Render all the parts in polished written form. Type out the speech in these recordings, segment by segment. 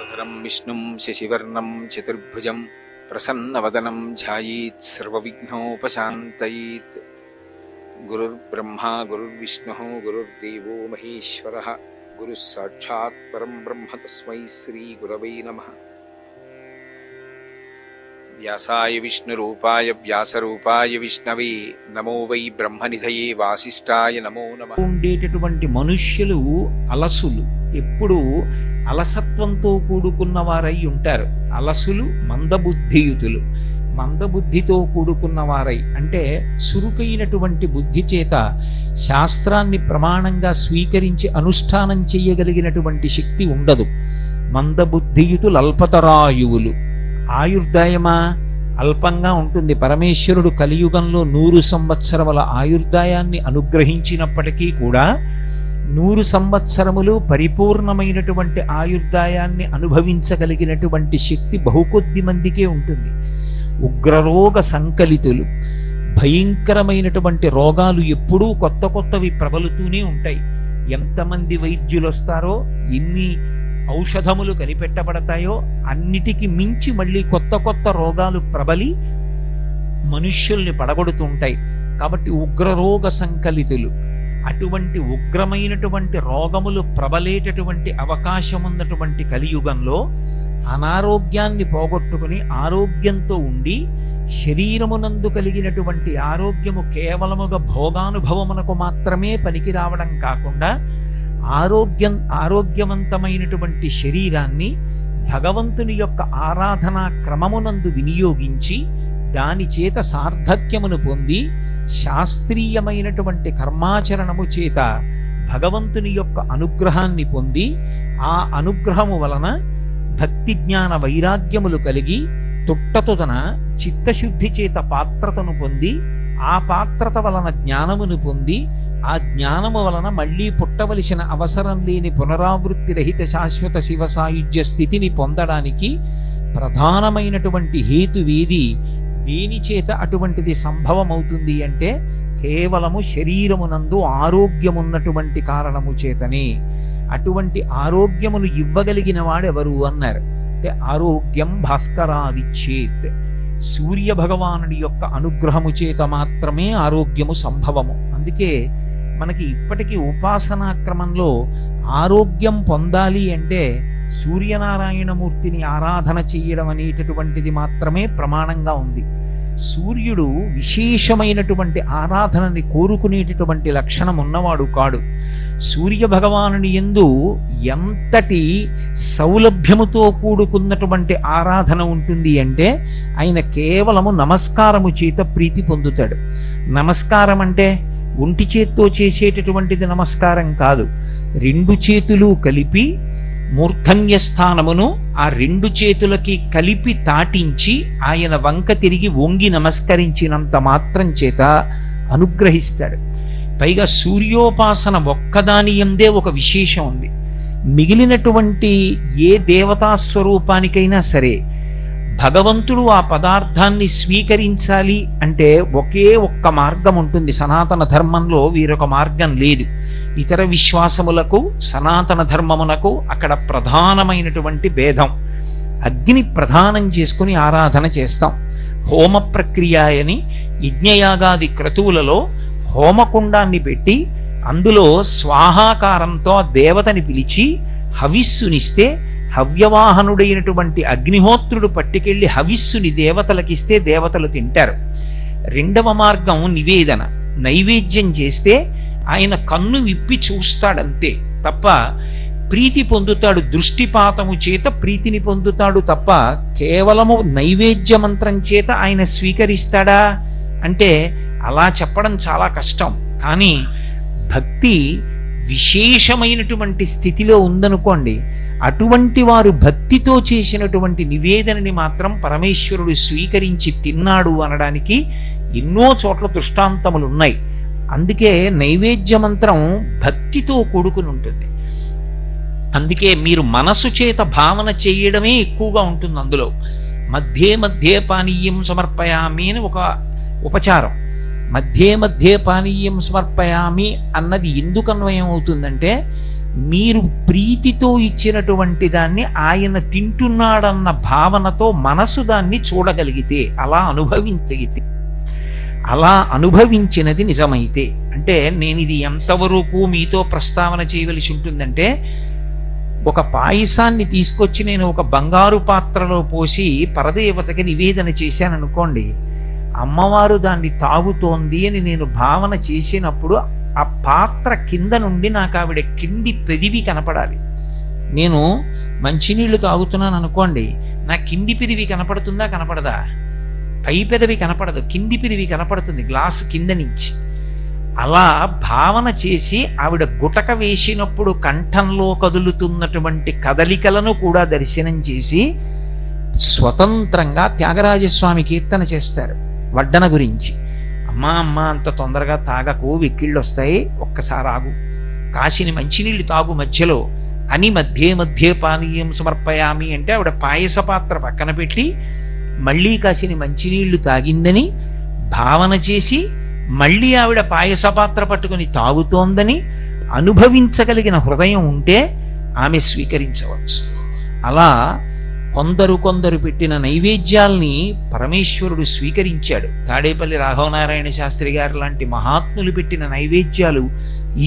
శుక్లాంబరధరం విష్ణుం శశివర్ణం చతుర్భుజం ప్రసన్నవదనం ధ్యాయేత్ సర్వవిఘ్నోపశాంతయేత్. గురుర్బ్రహ్మా గురుర్విష్ణుః గురుర్దేవో మహేశ్వరః గురుః సాక్షాత్ పరం బ్రహ్మ తస్మై శ్రీ గురవై నమః. వ్యాసాయ విష్ణురూపాయ వ్యాసరూపాయ విష్ణవే నమో వై బ్రహ్మనిధయే వాసిష్ఠాయ నమో నమః. ఉండేటటువంటి మనుష్యులు అలసులు, ఎప్పుడు అలసత్వంతో కూడుకున్న వారై ఉంటారు. అలసులు మందబుద్ధియుతులు. మందబుద్ధితో కూడుకున్న వారై అంటే సురుకైనటువంటి బుద్ధి చేత శాస్త్రాన్ని ప్రమాణంగా స్వీకరించి అనుష్ఠానం చెయ్యగలిగినటువంటి శక్తి ఉండదు. మందబుద్ధియుతులు అల్పతరాయువులు. ఆయుర్దాయమా అల్పంగా ఉంటుంది. పరమేశ్వరుడు కలియుగంలో 100 సంవత్సరముల ఆయుర్దాయాన్ని అనుగ్రహించినప్పటికీ కూడా 100 సంవత్సరములు పరిపూర్ణమైనటువంటి ఆయుర్దాయాన్ని అనుభవించగలిగినటువంటి శక్తి బహుకొద్ది మందికే ఉంటుంది. ఉగ్రరోగ సంకలితులు. భయంకరమైనటువంటి రోగాలు ఎప్పుడూ కొత్త కొత్తవి ప్రబలుతూనే ఉంటాయి. ఎంతమంది వైద్యులు వస్తారో, ఎన్ని ఔషధములు కనిపెట్టబడతాయో అన్నిటికీ మించి మళ్ళీ కొత్త కొత్త రోగాలు ప్రబలి మనుష్యుల్ని పడగొడుతుంటాయి. కాబట్టి ఉగ్రరోగ సంకలితులు. అటువంటి ఉగ్రమైనటువంటి రోగములు ప్రబలేటటువంటి అవకాశం ఉన్నటువంటి కలియుగంలో అనారోగ్యాన్ని పోగొట్టుకుని ఆరోగ్యంతో ఉండి శరీరమునందు కలిగినటువంటి ఆరోగ్యము కేవలముగా భోగానుభవమునకు మాత్రమే పనికి రావడం కాకుండా ఆరోగ్యవంతమైనటువంటి శరీరాన్ని భగవంతుని యొక్క ఆరాధనా క్రమమునందు వినియోగించి దాని చేత సార్థక్యమును పొంది శాస్త్రీయమైనటువంటి కర్మాచరణము చేత భగవంతుని యొక్క అనుగ్రహాన్ని పొంది ఆ అనుగ్రహము వలన భక్తి జ్ఞాన వైరాగ్యములు కలిగి తుట్టతుదన చిత్తశుద్ధి చేత పాత్రతను పొంది ఆ పాత్రత వలన జ్ఞానమును పొంది ఆ జ్ఞానము వలన మళ్లీ పుట్టవలసిన అవసరం లేని పునరావృత్తి రహిత శాశ్వత శివ సాయుధ్య స్థితిని పొందడానికి ప్రధానమైనటువంటి హేతువేది, దేని చేత అటువంటిది సంభవమవుతుంది అంటే కేవలము శరీరమునందు ఆరోగ్యమున్నటువంటి కారణము చేతనే. అటువంటి ఆరోగ్యమును ఇవ్వగలిగిన వాడెవరు అన్నారు అంటే ఆరోగ్యం భాస్కరాదిచ్చేత్. సూర్య భగవానుడి యొక్క అనుగ్రహము చేత మాత్రమే ఆరోగ్యము సంభవము. అందుకే మనకి ఇప్పటికీ ఉపాసనా క్రమంలో ఆరోగ్యం పొందాలి అంటే సూర్యనారాయణమూర్తిని ఆరాధన చెయ్యడం అనేటటువంటిది మాత్రమే ప్రమాణంగా ఉంది. సూర్యుడు విశేషమైనటువంటి ఆరాధనని కోరుకునేటటువంటి లక్షణం ఉన్నవాడు కాడు. సూర్య భగవానుని యందు ఎంతటి సౌలభ్యముతో కూడుకున్నటువంటి ఆరాధన ఉంటుంది అంటే ఆయన కేవలము నమస్కారము చేత ప్రీతి పొందుతాడు. నమస్కారం అంటే ఒంటి చేత్తో చేసేటటువంటిది నమస్కారం కాదు. 2 చేతులు కలిపి మూర్ధన్య స్థానమును ఆ 2 చేతులకి కలిపి తాటించి ఆయన వంక తిరిగి వంగి నమస్కరించినంత మాత్రం చేత అనుగ్రహిస్తాడు. పైగా సూర్యోపాసన ఒక్కదాని యందే ఒక విశేషం ఉంది. మిగిలినటువంటి ఏ దేవతా స్వరూపానికైనా సరే భగవంతుడు ఆ పదార్థాన్ని స్వీకరించాలి అంటే ఒకే ఒక్క మార్గం ఉంటుంది. సనాతన ధర్మంలో వీరొక మార్గం లేదు. ఇతర విశ్వాసములకు సనాతన ధర్మమునకు అక్కడ ప్రధానమైనటువంటి భేదం. అగ్ని ప్రధానం చేసుకుని ఆరాధన చేస్తాం. హోమ ప్రక్రియ అని యజ్ఞయాగాది క్రతువులలో హోమకుండాన్ని పెట్టి అందులో స్వాహాకారంతో దేవతని పిలిచి హవిస్సునిస్తే హవ్యవాహనుడైనటువంటి అగ్నిహోత్రుడు పట్టుకెళ్లి హవిస్సుని దేవతలకిస్తే దేవతలు తింటారు. 2వ మార్గం నివేదన. నైవేద్యం చేస్తే ఆయన కన్ను విప్పి చూస్తాడంతే తప్ప ప్రీతి పొందుతాడు. దృష్టిపాతము చేత ప్రీతిని పొందుతాడు తప్ప కేవలము నైవేద్య మంత్రం చేత ఆయన స్వీకరిస్తాడా అంటే అలా చెప్పడం చాలా కష్టం. కానీ భక్తి విశేషమైనటువంటి స్థితిలో ఉందనుకోండి, అటువంటి వారు భక్తితో చేసినటువంటి నివేదనని మాత్రం పరమేశ్వరుడు స్వీకరించి తిన్నాడు అనడానికి ఎన్నో చోట్ల దృష్టాంతములున్నాయి. అందుకే నైవేద్య మంత్రం భక్తితో కూడుకుని ఉంటుంది. అందుకే మీరు మనసు చేత భావన చేయడమే ఎక్కువగా ఉంటుంది. అందులో మధ్యే మధ్యే పానీయం సమర్పయామి అని ఒక ఉపచారం. మధ్యే మధ్యే పానీయం సమర్పయామి అన్నది ఎందుకు అన్వయం అవుతుందంటే మీరు ప్రీతితో ఇచ్చినటువంటి దాన్ని ఆయన తింటున్నాడన్న భావనతో మనసు దాన్ని చూడగలిగితే, అలా అనుభవించగలిగితే, అలా అనుభవించినది నిజమైతే, అంటే నేను ఇది ఎంతవరకు మీతో ప్రస్తావన చేయవలసి ఉంటుందంటే, ఒక పాయసాన్ని తీసుకొచ్చి నేను ఒక బంగారు పాత్రలో పోసి పరదేవతకి నివేదన చేశాననుకోండి, అమ్మవారు దాన్ని తాగుతోంది అని నేను భావన చేసినప్పుడు ఆ పాత్ర కింద నుండి నాకు ఆవిడ కింది పెదివి కనపడాలి. నేను మంచినీళ్లు తాగుతున్నాను అనుకోండి, నా కింది పెదివి కనపడుతుందా కనపడదా? పై పెదవి కనపడదు, కింది పెదివి కనపడుతుంది గ్లాసు కింద నుంచి. అలా భావన చేసి ఆవిడ గుటక వేసినప్పుడు కంఠంలో కదులుతున్నటువంటి కదలికలను కూడా దర్శనం చేసి స్వతంత్రంగా త్యాగరాజస్వామి కీర్తన చేస్తారు వడ్డన గురించి. అమ్మా అమ్మ అంత తొందరగా తాగకు, వెక్కిళ్ళు వస్తాయి, ఒక్కసారి ఆగు, కాసిని మంచినీళ్ళు తాగు మధ్యలో అని మధ్యే మధ్యే పానీయం సమర్పయామి అంటే ఆవిడ పాయస పాత్ర పక్కన పెట్టి మళ్ళీ కాసిని మంచినీళ్లు తాగిందని భావన చేసి మళ్ళీ ఆవిడ పాయస పాత్ర పట్టుకుని తాగుతోందని అనుభవించగలిగిన హృదయం ఉంటే ఆమె స్వీకరించవచ్చు. అలా కొందరు పెట్టిన నైవేద్యాల్ని పరమేశ్వరుడు స్వీకరించాడు. తాడేపల్లి రాఘవనారాయణ శాస్త్రి గారు లాంటి మహాత్ములు పెట్టిన నైవేద్యాలు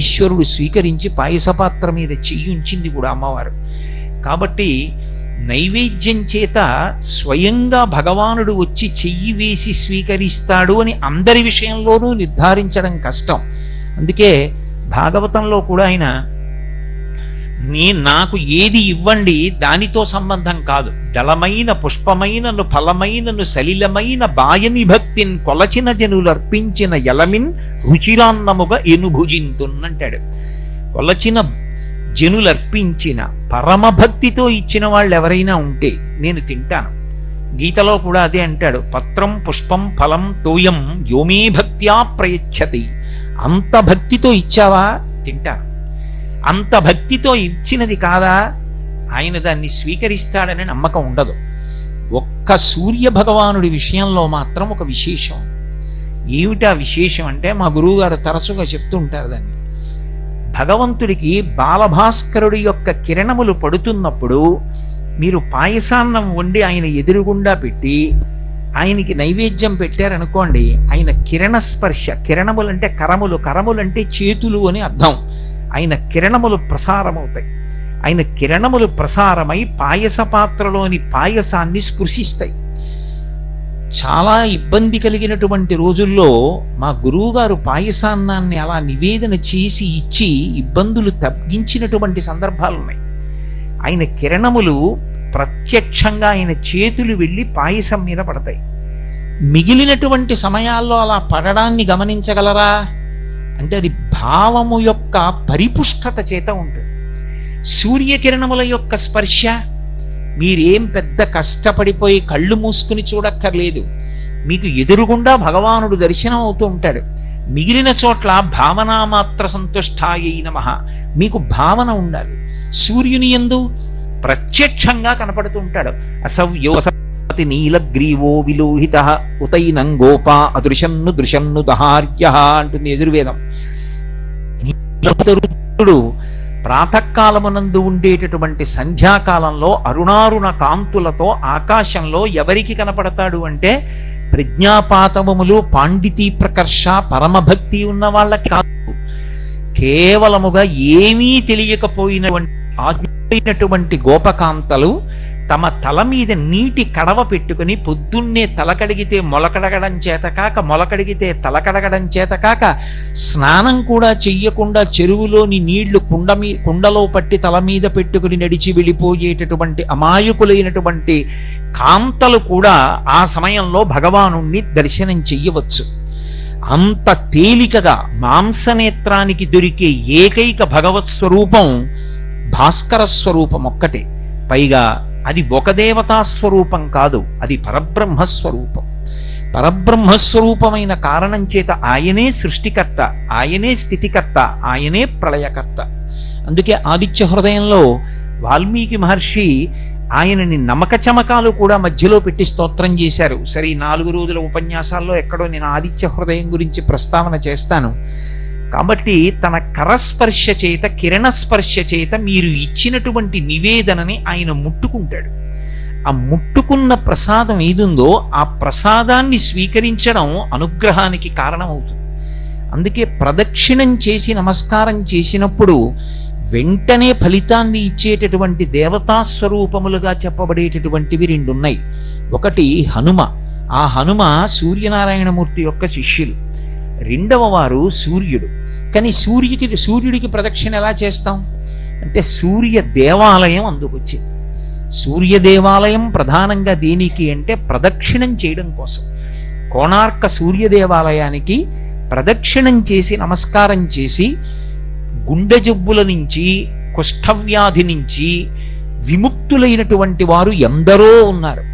ఈశ్వరుడు స్వీకరించి పాయసపాత్ర మీద చెయ్యుంచింది కూడా అమ్మవారు. కాబట్టి నైవేద్యం చేత స్వయంగా భగవానుడు వచ్చి చెయ్యి వేసి స్వీకరిస్తాడు అని అందరి విషయంలోనూ నిర్ధారించడం కష్టం. అందుకే భాగవతంలో కూడా ఆయన నాకు ఏది ఇవ్వండి దానితో సంబంధం కాదు, దళమైన పుష్పమైనను ఫలమైనను సలిలమైన బాయని భక్తిన్ కొలచిన జనులర్పించిన ఎలమిన్ రుచిరాన్నముగా ఎనుభుజింతున్నంటాడు. కొలచిన జనులర్పించిన పరమభక్తితో ఇచ్చిన వాళ్ళు ఎవరైనా ఉంటే నేను తింటాను. గీతలో కూడా అదే అంటాడు, పత్రం పుష్పం ఫలం తోయం యోమే భక్త్యా ప్రయచ్చతి. అంత భక్తితో ఇచ్చావా తింటాను, అంత భక్తితో ఇచ్చినది కాదా ఆయన దాన్ని స్వీకరిస్తాడని నమ్మకం ఉండదు. ఒక్క సూర్య భగవానుడి విషయంలో మాత్రం ఒక విశేషం. ఏమిటా విశేషం అంటే, మా గురువు గారు తరచుగా చెప్తూ ఉంటారు దాన్ని. భగవంతుడికి బాలభాస్కరుడి యొక్క కిరణములు పడుతున్నప్పుడు మీరు పాయసాన్నం వండి ఆయన ఎదురుగుండా పెట్టి ఆయనకి నైవేద్యం పెట్టారనుకోండి, ఆయన కిరణ స్పర్శ, కిరణములంటే కరములు, కరములంటే చేతులు అని అర్థం, ఆయన కిరణములు ప్రసారమవుతాయి. ఆయన కిరణములు ప్రసారమై పాయస పాత్రలోని పాయసాన్ని స్పృశిస్తాయి. చాలా ఇబ్బంది కలిగినటువంటి రోజుల్లో మా గురువుగారు పాయసాన్నాన్ని అలా నివేదన చేసి ఇచ్చి ఇబ్బందులు తగ్గించినటువంటి సందర్భాలున్నాయి. ఆయన కిరణములు ప్రత్యక్షంగా ఆయన చేతులు వెళ్ళి పాయసం మీద పడతాయి. మిగిలినటువంటి సమయాల్లో అలా పడడాన్ని గమనించగలరా అంటే అది భావము యొక్క పరిపుష్టత చేత ఉంటుంది. సూర్యకిరణముల యొక్క స్పర్శ మీరేం పెద్ద కష్టపడిపోయి కళ్ళు మూసుకుని చూడక్కర్లేదు, మీకు ఎదురుగుండా భగవానుడు దర్శనం అవుతూ ఉంటాడు. మిగిలిన చోట్ల భావనామాత్ర సంతుష్టాయై నమః, మీకు భావన ఉండాలి. సూర్యుని యందు ప్రత్యక్షంగా కనపడుతూ ఉంటాడు. అసవ్యోసతి నీలగ్రీవో విలోహిత ఉతైనం గోపా అదృశన్ను దృశన్ను దహార్య అంటుంది యజుర్వేదం. ప్రాతకాలమునందు ఉండేటటువంటి సంధ్యాకాలంలో అరుణారుణ కాంతులతో ఆకాశంలో ఎవరికి కనపడతాడు అంటే ప్రజ్ఞాపాతవములు, పాండితీ ప్రకర్ష, పరమభక్తి ఉన్న వాళ్ళకి కాదు, కేవలముగా ఏమీ తెలియకపోయినటువంటి గోపకాంతలు తమ తల మీద నీటి కడవ పెట్టుకుని పొద్దున్నే తలకడిగితే మొలకడగడం చేతకాక, మొలకడిగితే తలకడగడం చేతకాక, స్నానం కూడా చెయ్యకుండా చెరువులోని నీళ్లు కుండలో పట్టి తల మీద పెట్టుకుని నడిచి వెళ్ళిపోయేటటువంటి అమాయకులైనటువంటి కాంతలు కూడా ఆ సమయంలో భగవానుణ్ణి దర్శనం చెయ్యవచ్చు. అంత తేలికగా మాంసనేత్రానికి దొరికే ఏకైక భగవత్ స్వరూపం భాస్కర స్వరూపం ఒక్కటే. పైగా అది ఒక దేవతా స్వరూపం కాదు, అది పరబ్రహ్మస్వరూపం. పరబ్రహ్మస్వరూపమైన కారణం చేత ఆయనే సృష్టికర్త, ఆయనే స్థితికర్త, ఆయనే ప్రళయకర్త. అందుకే ఆదిత్య హృదయంలో వాల్మీకి మహర్షి ఆయనని నమక చమకాలు కూడా మధ్యలో పెట్టి స్తోత్రం చేశారు. సరే, 4 రోజుల ఉపన్యాసాల్లో ఎక్కడో నేను ఆదిత్య హృదయం గురించి ప్రస్తావన చేస్తాను. కాబట్టి తన కరస్పర్శ చేత కిరణస్పర్శ చేత మీరు ఇచ్చినటువంటి నివేదనని ఆయన ముట్టుకుంటాడు. ఆ ముట్టుకున్న ప్రసాదం ఏదుందో ఆ ప్రసాదాన్ని స్వీకరించడం అనుగ్రహానికి కారణమవుతుంది. అందుకే ప్రదక్షిణం చేసి నమస్కారం చేసినప్పుడు వెంటనే ఫలితాన్ని ఇచ్చేటటువంటి దేవతా స్వరూపములుగా చెప్పబడేటటువంటివి రెండున్నాయి. ఒకటి హనుమ. ఆ హనుమ సూర్యనారాయణమూర్తి యొక్క శిష్యులు. రెండవ వారు సూర్యుడు. కానీ సూర్యుడికి ప్రదక్షిణ ఎలా చేస్తాం అంటే సూర్య దేవాలయం అందుకొచ్చింది. సూర్య దేవాలయం ప్రధానంగా దేనికి అంటే ప్రదక్షిణం చేయడం కోసం. కోణార్క సూర్య దేవాలయానికి ప్రదక్షిణం చేసి నమస్కారం చేసి గుండె జబ్బుల నుంచి కుష్ఠవ్యాధి నుంచి విముక్తులైనటువంటి వారు ఎందరో ఉన్నారు.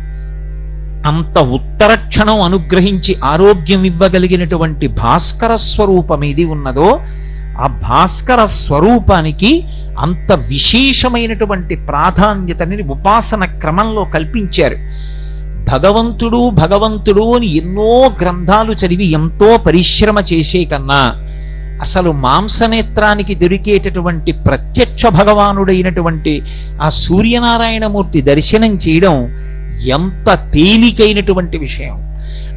అంత ఉత్తరక్షణం అనుగ్రహించి ఆరోగ్యం ఇవ్వగలిగినటువంటి భాస్కర స్వరూపం ఏది ఉన్నదో ఆ భాస్కర స్వరూపానికి అంత విశేషమైనటువంటి ప్రాధాన్యతని ఉపాసన క్రమంలో కల్పించారు. భగవంతుడు భగవంతుడు అని ఎన్నో గ్రంథాలు చదివి ఎంతో పరిశ్రమ చేసే కన్నా అసలు మాంసనేత్రానికి దొరికేటటువంటి ప్రత్యక్ష భగవానుడైనటువంటి ఆ సూర్యనారాయణమూర్తి దర్శనం చేయడం ఎంత తేలికైనటువంటి విషయం.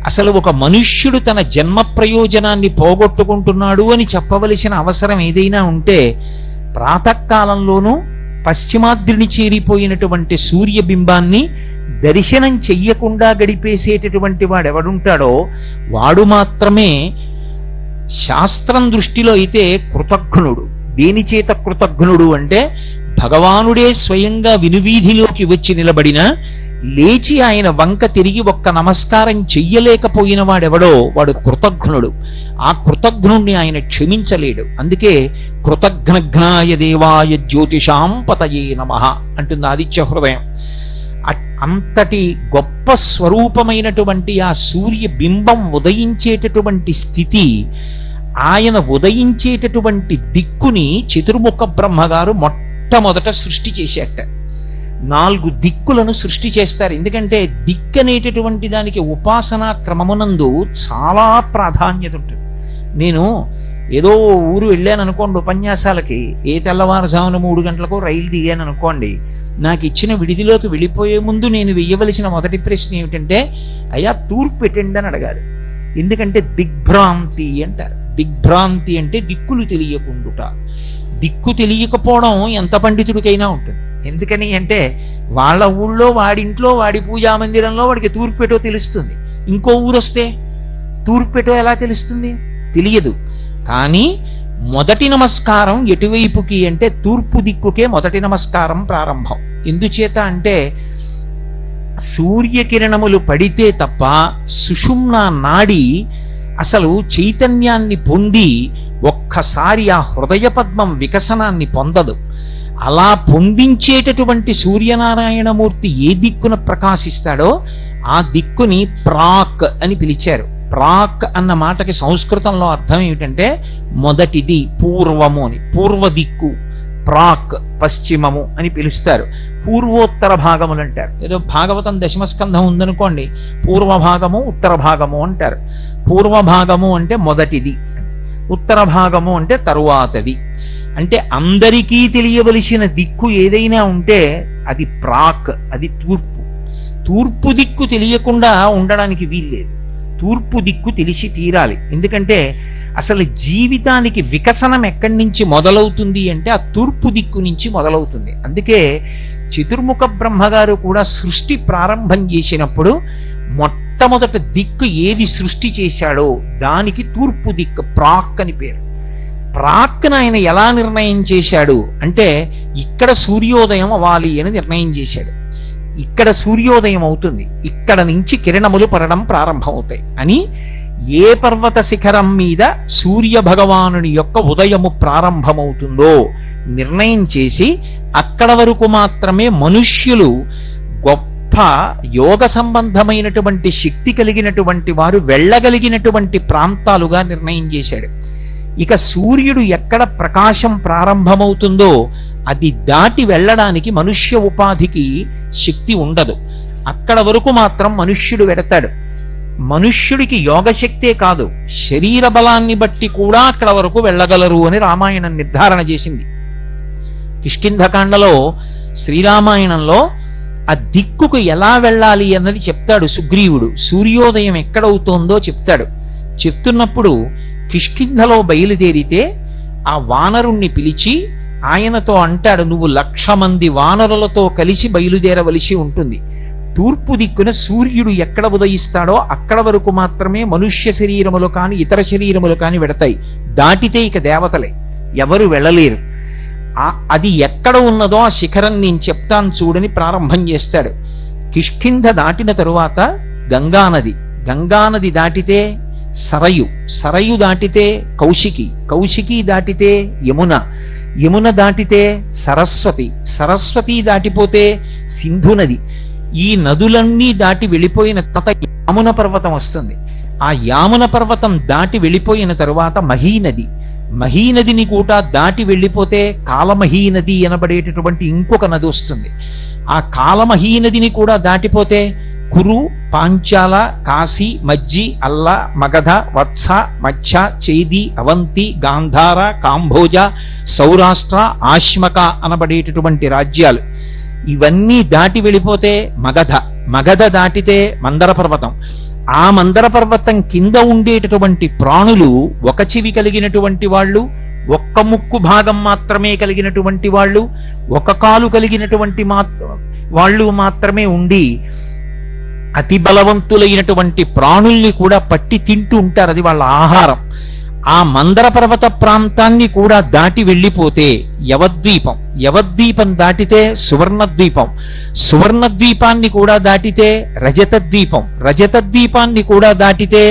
అసలు ఒక మనుష్యుడు తన జన్మ ప్రయోజనాన్ని పోగొట్టుకుంటున్నాడు అని చెప్పవలసిన అవసరం ఏదైనా ఉంటే ప్రాతకాలంలోనూ పశ్చిమాద్రిని చేరిపోయినటువంటి సూర్యబింబాన్ని దర్శనం చెయ్యకుండా గడిపేసేటటువంటి వాడెవడుంటాడో వాడు మాత్రమే శాస్త్రం దృష్టిలో అయితే కృతజ్ఞుడు. దేని చేత కృతజ్ఞుడు అంటే భగవానుడే స్వయంగా వినువీధిలోకి వచ్చి నిలబడిన లేచి ఆయన వంక తిరిగి ఒక్క నమస్కారం చెయ్యలేకపోయిన వాడెవడో వాడు కృతజ్ఞుడు. ఆ కృతజ్ఞుణ్ణి ఆయన క్షమించలేడు. అందుకే కృతజ్ఞఘ్నాయ దేవాయ జ్యోతిషాం పతయే నమః అంటుంది ఆదిత్య హృదయం. అంతటి గొప్ప స్వరూపమైనటువంటి ఆ సూర్య బింబం ఉదయించేటటువంటి స్థితి, ఆయన ఉదయించేటటువంటి దిక్కుని చతుర్ముఖ బ్రహ్మగారు మొట్టమొదట సృష్టి చేసేట. 4 దిక్కులను సృష్టి చేస్తారు. ఎందుకంటే దిక్కు అనేటటువంటి దానికి ఉపాసనా క్రమమునందు చాలా ప్రాధాన్యత ఉంటుంది. నేను ఏదో ఊరు వెళ్ళాను అనుకోండి ఉపన్యాసాలకి, ఏ తెల్లవారుజామున 3 గంటలకు రైలు దిగాను అనుకోండి, నాకు ఇచ్చిన విడిదిలోకి వెళ్ళిపోయే ముందు నేను వెయ్యవలసిన మొదటి ప్రశ్న ఏమిటంటే అయ్యా తూర్పు ఎటండి అని అడగాలి. ఎందుకంటే దిగ్భ్రాంతి అంటారు. దిగ్భ్రాంతి అంటే దిక్కులు తెలియకుండుట. దిక్కు తెలియకపోవడం ఎంత పండితుడికైనా ఉంటుంది. ఎందుకని అంటే వాళ్ళ ఊళ్ళో వాడింట్లో వాడి పూజా మందిరంలో వాడికి తూర్పెటో తెలుస్తుంది. ఇంకో ఊరు వస్తే తూర్పెటో ఎలా తెలుస్తుంది? తెలియదు. కానీ మొదటి నమస్కారం ఎటువైపుకి అంటే తూర్పు దిక్కుకే మొదటి నమస్కారం ప్రారంభం. ఎందుచేత అంటే సూర్యకిరణములు పడితే తప్ప సుషుమ్నా నాడి అసలు చైతన్యాన్ని పొంది ఒక్కసారి ఆ హృదయ పద్మం వికసనాన్ని పొందదు. అలా పొందించేటటువంటి సూర్యనారాయణమూర్తి ఏ దిక్కున ప్రకాశిస్తాడో ఆ దిక్కుని ప్రాక్ అని పిలిచారు. ప్రాక్ అన్న మాటకి సంస్కృతంలో అర్థం ఏమిటంటే మొదటిది, పూర్వము అని. పూర్వ దిక్కు ప్రాక్, పశ్చిమము అని పిలుస్తారు. పూర్వోత్తర భాగములు అంటారు. ఏదో భాగవతం దశమస్కంధం ఉందనుకోండి, పూర్వ భాగము ఉత్తర భాగము అంటారు. పూర్వ భాగము అంటే మొదటిది, ఉత్తర భాగము అంటే తరువాతది. అంటే అందరికీ తెలియవలసిన దిక్కు ఏదైనా ఉంటే అది ప్రాక్, అది తూర్పు. తూర్పు దిక్కు తెలియకుండా ఉండడానికి వీల్లేదు. తూర్పు దిక్కు తెలిసి తీరాలి. ఎందుకంటే అసలు జీవితానికి వికసనం ఎక్కడి నుంచి మొదలవుతుంది అంటే ఆ తూర్పు దిక్కు నుంచి మొదలవుతుంది. అందుకే చతుర్ముఖ బ్రహ్మగారు కూడా సృష్టి ప్రారంభం చేసినప్పుడు మొట్టమొదట దిక్కు ఏది సృష్టి చేశాడో దానికి తూర్పు దిక్కు ప్రాక్ అని పేరు. ప్రాక్ను ఆయన ఎలా నిర్ణయం చేశాడు అంటే ఇక్కడ సూర్యోదయం అవ్వాలి అని నిర్ణయం చేశాడు. ఇక్కడ సూర్యోదయం అవుతుంది, ఇక్కడ నుంచి కిరణములు పడడం ప్రారంభమవుతాయి అని ఏ పర్వత శిఖరం మీద సూర్య భగవానుని యొక్క ఉదయము ప్రారంభమవుతుందో నిర్ణయం చేసి అక్కడ వరకు మాత్రమే మనుష్యులు గొప్ప యోగ సంబంధమైనటువంటి శక్తి కలిగినటువంటి వారు వెళ్ళగలిగినటువంటి ప్రాంతాలుగా నిర్ణయం చేశాడు. ఇక సూర్యుడు ఎక్కడ ప్రకాశం ప్రారంభమవుతుందో అది దాటి వెళ్ళడానికి మనుష్య ఉపాధికి శక్తి ఉండదు. అక్కడ వరకు మాత్రం మనుష్యుడు వెడతాడు. మనుష్యుడికి యోగశక్తే కాదు, శరీర బలాన్ని బట్టి కూడా అక్కడ వరకు వెళ్ళగలరు అని రామాయణం నిర్ధారణ చేసింది. కిష్కింధకాండలో శ్రీరామాయణంలో ఆ దిక్కుకు ఎలా వెళ్ళాలి అన్నది చెప్తాడు సుగ్రీవుడు. సూర్యోదయం ఎక్కడవుతోందో చెప్తాడు. చెప్తున్నప్పుడు కిష్కింధలో బయలుదేరితే ఆ వానరుణ్ణి పిలిచి ఆయనతో అంటాడు, నువ్వు 1,00,000 మంది వానరులతో కలిసి బయలుదేరవలసి ఉంటుంది. తూర్పు దిక్కున సూర్యుడు ఎక్కడ ఉదయిస్తాడో అక్కడ వరకు మాత్రమే మనుష్య శరీరములు కాని ఇతర శరీరములు కాని వెడతాయి. దాటితే ఇక దేవతలే, ఎవరు వెళ్ళలేరు. అది ఎక్కడ ఉన్నదో ఆ శిఖరం నేను చెప్తాను చూడని ప్రారంభం చేస్తాడు. కిష్కింధ దాటిన తరువాత గంగానది, గంగానది దాటితే సరయు, సరయు దాటితే కౌశికి, కౌశికి దాటితే యమున, యమున దాటితే సరస్వతి, సరస్వతి దాటిపోతే సింధు నది. ఈ నదులన్నీ దాటి వెళ్ళిపోయిన తర్వాత యామున పర్వతం వస్తుంది. ఆ యామున పర్వతం దాటి వెళ్ళిపోయిన తరువాత మహీనది, మహీనదిని కూడా దాటి వెళ్ళిపోతే కాలమహీనది అనబడేటటువంటి ఇంకొక నది వస్తుంది. ఆ కాలమహీనదిని కూడా దాటిపోతే కురు, పాంచాల, కాశీ, మజ్జి, అల్ల, మగధ, వత్స, మచ్చ, చేది, అవంతి, గాంధార, కాంభోజ, సౌరాష్ట్ర, ఆశ్మక అనబడేటటువంటి రాజ్యాలు. ఇవన్నీ దాటి వెళ్ళిపోతే మగధ, మగధ దాటితే మందర పర్వతం. ఆ మందర పర్వతం కింద ఉండేటటువంటి ప్రాణులు ఒక చెవి కలిగినటువంటి వాళ్ళు, ఒక్క ముక్కు భాగం మాత్రమే కలిగినటువంటి వాళ్ళు, ఒక కాలు కలిగినటువంటి వాళ్ళు మాత్రమే ఉండి అతి బలవంతులైనటువంటి ప్రాణుల్ని కూడా పట్టి తింటూ ఉంటారు. అది వాళ్ళ ఆహారం. ఆ మందర పర్వత ప్రాంతాన్ని కూడా దాటి వెళ్ళిపోతే యవద్వీపం, యవద్వీపం దాటితే సువర్ణద్వీపం, సువర్ణద్వీపాన్ని కూడా దాటితే రజతద్వీపం, రజతద్వీపాన్ని కూడా దాటితే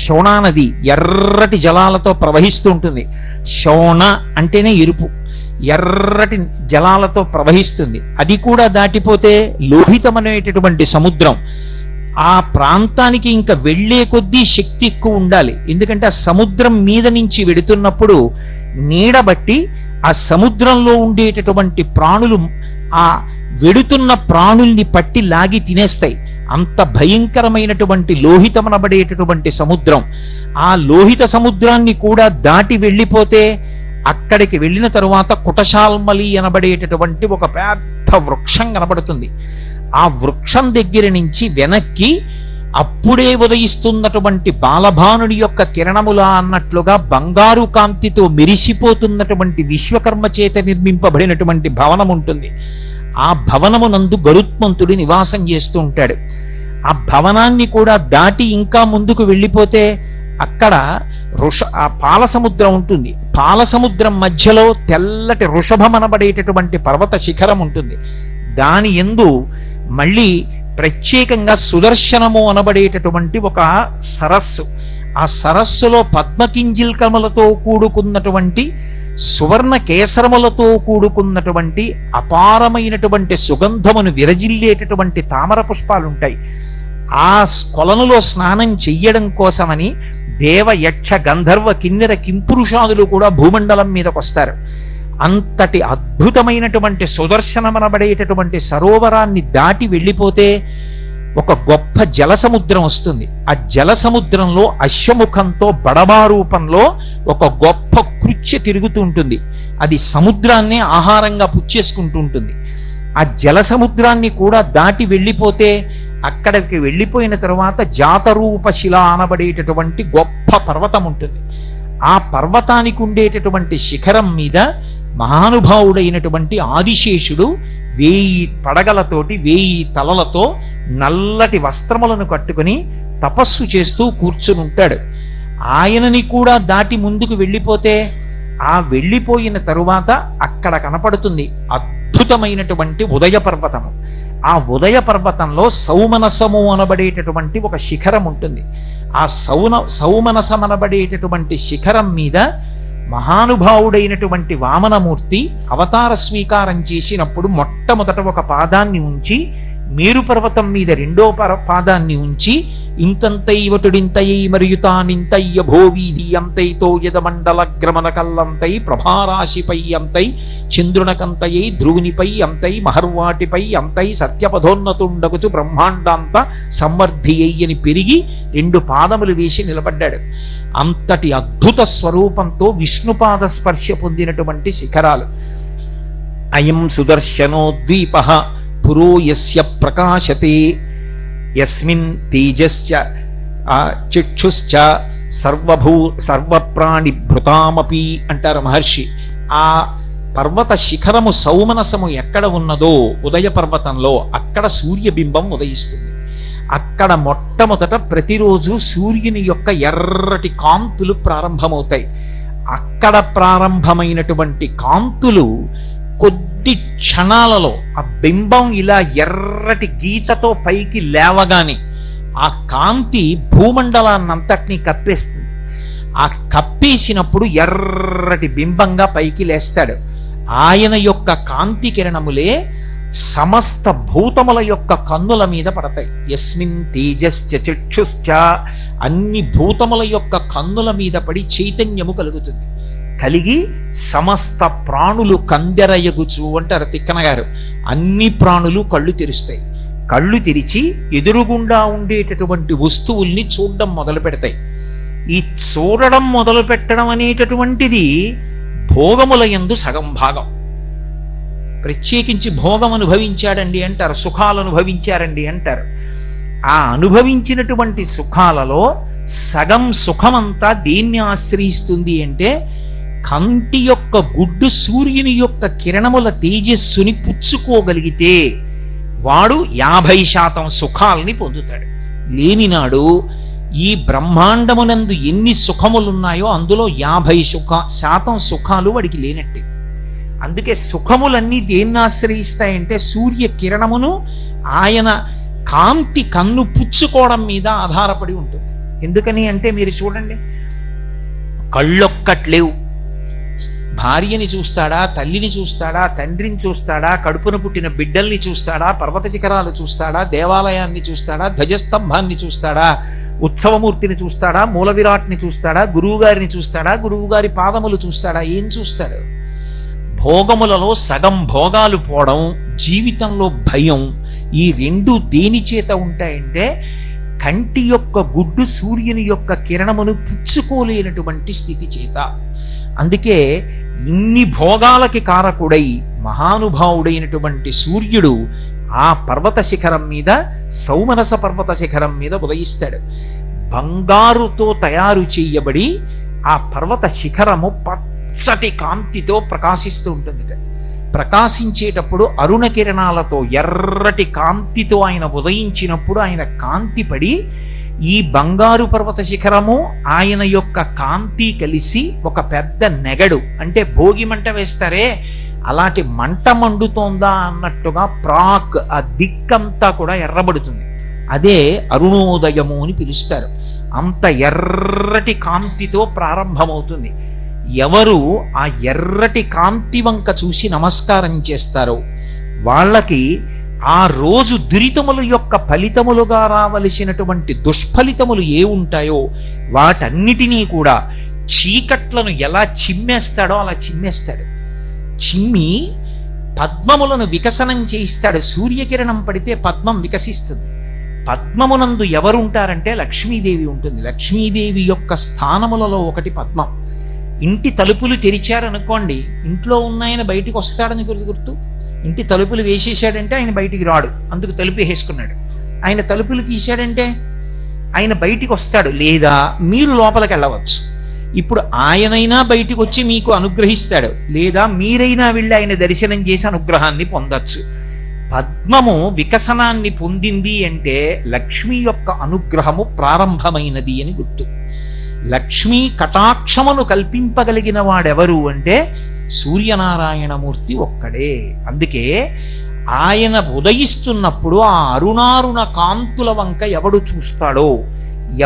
శోణానది ఎర్రటి జలాలతో ప్రవహిస్తూ ఉంటుంది. శోణ అంటేనే ఎరుపు, ఎర్రటి జలాలతో ప్రవహిస్తుంది. అది కూడా దాటిపోతే లోహితమనేటటువంటి సముద్రం. ఆ ప్రాంతానికి ఇంకా వెళ్లే కొద్దీ శక్తి ఎక్కువ ఉండాలి. ఎందుకంటే ఆ సముద్రం మీద నుంచి వెడుతున్నప్పుడు నీడబట్టి ఆ సముద్రంలో ఉండేటటువంటి ప్రాణులు ఆ వెడుతున్న ప్రాణుల్ని పట్టి లాగి తినేస్తాయి. అంత భయంకరమైనటువంటి లోహితమనబడేటటువంటి సముద్రం. ఆ లోహిత సముద్రాన్ని కూడా దాటి వెళ్ళిపోతే అక్కడికి వెళ్ళిన తరువాత కుటశాల్మలి అనబడేటటువంటి ఒక పెద్ద వృక్షం కనబడుతుంది. ఆ వృక్షం దగ్గర నుంచి వెనక్కి అప్పుడే ఉదయిస్తున్నటువంటి బాలభానుడి యొక్క కిరణములా అన్నట్లుగా బంగారు కాంతితో మెరిసిపోతున్నటువంటి విశ్వకర్మ చేత నిర్మింపబడినటువంటి భవనం ఉంటుంది. ఆ భవనమునందు గరుత్మంతుడి నివాసం చేస్తూ ఉంటాడు. ఆ భవనాన్ని కూడా దాటి ఇంకా ముందుకు వెళ్ళిపోతే అక్కడ ఆ పాలసముద్రం ఉంటుంది. పాలసముద్రం మధ్యలో తెల్లటి వృషభమనబడేటటువంటి పర్వత శిఖరం ఉంటుంది. దాని యందు మళ్ళీ ప్రత్యేకంగా సుదర్శనము అనబడేటటువంటి ఒక సరస్సు. ఆ సరస్సులో పద్మకింజిల్కములతో కూడుకున్నటువంటి సువర్ణ కేసరములతో కూడుకున్నటువంటి అపారమైనటువంటి సుగంధమును విరజిల్లేటటువంటి తామర పుష్పాలుంటాయి. ఆ కొలనులో స్నానం చెయ్యడం కోసమని దేవ, యక్ష, గంధర్వ, కిన్నెర, కింపురుషాదులు కూడా భూమండలం మీదకు వస్తారు. అంతటి అద్భుతమైనటువంటి సుదర్శనమనబడేటటువంటి సరోవరాన్ని దాటి వెళ్ళిపోతే ఒక గొప్ప జలసముద్రం వస్తుంది. ఆ జలసముద్రంలో అశ్వముఖంతో బడబా రూపంలో ఒక గొప్ప కృత్య తిరుగుతూ ఉంటుంది. అది సముద్రాన్నే ఆహారంగా పుచ్చేసుకుంటూ ఉంటుంది. ఆ జలసముద్రాన్ని కూడా దాటి వెళ్ళిపోతే అక్కడికి వెళ్ళిపోయిన తరువాత జాతరూప శిల అనబడేటటువంటి గొప్ప పర్వతం ఉంటుంది. ఆ పర్వతానికి ఉండేటటువంటి శిఖరం మీద మహానుభావుడైనటువంటి ఆదిశేషుడు 1000 పడగలతోటి 1000 తలలతో నల్లటి వస్త్రములను కట్టుకుని తపస్సు చేస్తూ కూర్చుని ఉంటాడు. ఆయనని కూడా దాటి ముందుకు వెళ్ళిపోతే ఆ వెళ్ళిపోయిన తరువాత అక్కడ కనపడుతుంది అద్భుతమైనటువంటి ఉదయ పర్వతము. ఆ ఉదయ పర్వతంలో సౌమనసము అనబడేటటువంటి ఒక శిఖరం ఉంటుంది. ఆ సౌమనసమనబడేటటువంటి శిఖరం మీద మహానుభావుడైనటువంటి వామనమూర్తి అవతార స్వీకారం చేసినప్పుడు మొట్టమొదట ఒక పాదాన్ని ఉంచి మేరు పర్వతం మీద రెండో పాదాన్ని ఉంచి ఇంతంతైవటుడింతయై మరియు తానింతయ్య భోవీధి అంతైతో యదమండల గ్రమణ కల్లంతై ప్రభారాశిపై అంతై చంద్రునకంతయై ధ్రువునిపై అంతై మహర్వాటిపై అంతై సత్యపథోన్నతుండగుచు బ్రహ్మాండాంత సంవర్ధియై అని పెరిగి రెండు పాదములు వేసి నిలబడ్డాడు. అంతటి అద్భుత స్వరూపంతో విష్ణుపాద స్పర్శ పొందినటువంటి శిఖరాలు. అయం సుదర్శనో ద్వీప పురో యస్య ప్రకాశతే యస్మిన్ తేజశ్చ చక్షుశ్చ సర్వప్రాణిభృతామపి అంటారు మహర్షి. ఆ పర్వత శిఖరము సౌమనసము ఎక్కడ ఉన్నదో ఉదయ పర్వతంలో అక్కడ సూర్యబింబం ఉదయిస్తుంది. అక్కడ మొట్టమొదట ప్రతిరోజు సూర్యుని యొక్క ఎర్రటి కాంతులు ప్రారంభమవుతాయి. అక్కడ ప్రారంభమైనటువంటి కాంతులు కొద్ది క్షణాలలో ఆ బింబం ఇలా ఎర్రటి గీతతో పైకి లేవగానే ఆ కాంతి భూమండలాన్నంతటినీ కప్పేస్తుంది. ఆ కప్పేసినప్పుడు ఎర్రటి బింబంగా పైకి లేస్తాడు. ఆయన యొక్క కాంతి కిరణములే సమస్త భూతముల యొక్క కన్నుల మీద పడతాయి. యస్మిన్ తేజశ్చ చక్షుశ్చ, అన్ని భూతముల యొక్క కన్నుల మీద పడి చైతన్యము కలుగుతుంది. కలిగి సమస్త ప్రాణులు కందెరయగుచు అంటారు తిక్కన గారు. అన్ని ప్రాణులు కళ్ళు తెరుస్తాయి. కళ్ళు తెరిచి ఎదురుగుండా ఉండేటటువంటి వస్తువుల్ని చూడడం మొదలు పెడతాయి. ఈ చూడడం మొదలు పెట్టడం అనేటటువంటిది భోగముల యందు సగం భాగం. ప్రత్యేకించి భోగం అనుభవించాడండి అంటారు, సుఖాలు అనుభవించారండి అంటారు. ఆ అనుభవించినటువంటి సుఖాలలో సగం సుఖమంతా దేన్ని ఆశ్రయిస్తుంది అంటే కంటి యొక్క గుడ్డు సూర్యుని యొక్క కిరణముల తేజస్సుని పుచ్చుకోగలిగితే వాడు 50% సుఖాలని పొందుతాడు. లేనినాడు ఈ బ్రహ్మాండమునందు ఎన్ని సుఖములున్నాయో అందులో 50% సుఖాలు వాడికి లేనట్టే. అందుకే సుఖములన్నీ దేన్ని ఆశ్రయిస్తాయంటే సూర్య కిరణమును ఆయన కాంతి కన్ను పుచ్చుకోవడం మీద ఆధారపడి ఉంటుంది. ఎందుకని అంటే మీరు చూడండి, కళ్ళొక్కట్లేవు. భార్యని చూస్తాడా, తల్లిని చూస్తాడా, తండ్రిని చూస్తాడా, కడుపున పుట్టిన బిడ్డల్ని చూస్తాడా, పర్వత శిఖరాలు చూస్తాడా, దేవాలయాన్ని చూస్తాడా, ధ్వజస్తంభాన్ని చూస్తాడా, ఉత్సవమూర్తిని చూస్తాడా, మూల విరాట్ని చూస్తాడా, గురువుగారిని చూస్తాడా, గురువుగారి పాదములు చూస్తాడా? ఏం చూస్తాడు? భోగములలో సగం భోగాలు పోవడం, జీవితంలో భయం, ఈ రెండు దేని చేత ఉంటాయంటే కంటి యొక్క గుడ్డు సూర్యుని యొక్క కిరణమును పుచ్చుకోలేనటువంటి స్థితి చేత. అందుకే ఇన్ని భోగాలకి కారకుడై మహానుభావుడైనటువంటి సూర్యుడు ఆ పర్వత శిఖరం మీద, సౌమనస పర్వత శిఖరం మీద ఉదయిస్తాడు. బంగారుతో తయారు చేయబడి ఆ పర్వత శిఖరము పచ్చటి కాంతితో ప్రకాశిస్తూ ఉంటుంది. ప్రకాశించేటప్పుడు అరుణ కిరణాలతో ఎర్రటి కాంతితో ఆయన ఉదయించినప్పుడు ఆయన కాంతి పడి ఈ బంగారు పర్వత శిఖరము ఆయన యొక్క కాంతి కలిసి ఒక పెద్ద నెగడు, అంటే భోగి మంట వేస్తారే అలాంటి మంట మండుతోందా అన్నట్టుగా ప్రాక్ ఆ దిక్కంతా కూడా ఎర్రబడుతుంది. అదే అరుణోదయము అని పిలుస్తారు. అంత ఎర్రటి కాంతితో ప్రారంభమవుతుంది. ఎవరు ఆ ఎర్రటి కాంతి వంక చూసి నమస్కారం చేస్తారో వాళ్ళకి ఆ రోజు దురితముల యొక్క ఫలితములుగా రావలసినటువంటి దుష్ఫలితములు ఏ ఉంటాయో వాటన్నిటినీ కూడా చీకట్లను ఎలా చిమ్మేస్తాడో అలా చిమ్మేస్తాడు. చిమ్మి పద్మములను వికసనం చేయిస్తాడు. సూర్యకిరణం పడితే పద్మం వికసిస్తుంది. పద్మమునందు ఎవరుంటారంటే లక్ష్మీదేవి ఉంటుంది. లక్ష్మీదేవి యొక్క స్థానములలో ఒకటి పద్మం. ఇంటి తలుపులు తెరిచారనుకోండి, ఇంట్లో ఉన్నాయన బయటికి వస్తాడని గుర్తు. ఇంటి తలుపులు వేసేసాడంటే ఆయన బయటికి రాడు, అందుకు తలుపు వేసుకున్నాడు. ఆయన తలుపులు తీశాడంటే ఆయన బయటికి వస్తాడు, లేదా మీరు లోపలికి వెళ్ళవచ్చు. ఇప్పుడు ఆయనైనా బయటికి వచ్చి మీకు అనుగ్రహిస్తాడు, లేదా మీరైనా వెళ్ళి ఆయన దర్శనం చేసి అనుగ్రహాన్ని పొందొచ్చు. పద్మము వికసనాన్ని పొందింది అంటే లక్ష్మి యొక్క అనుగ్రహము ప్రారంభమైనది అని గుర్తు. లక్ష్మీ కటాక్షమును కల్పింపగలిగిన వాడెవరు అంటే సూర్యనారాయణమూర్తి ఒక్కడే. అందుకే ఆయన ఉదయిస్తున్నప్పుడు ఆ అరుణారుణ కాంతుల వంక ఎవడు చూస్తాడో,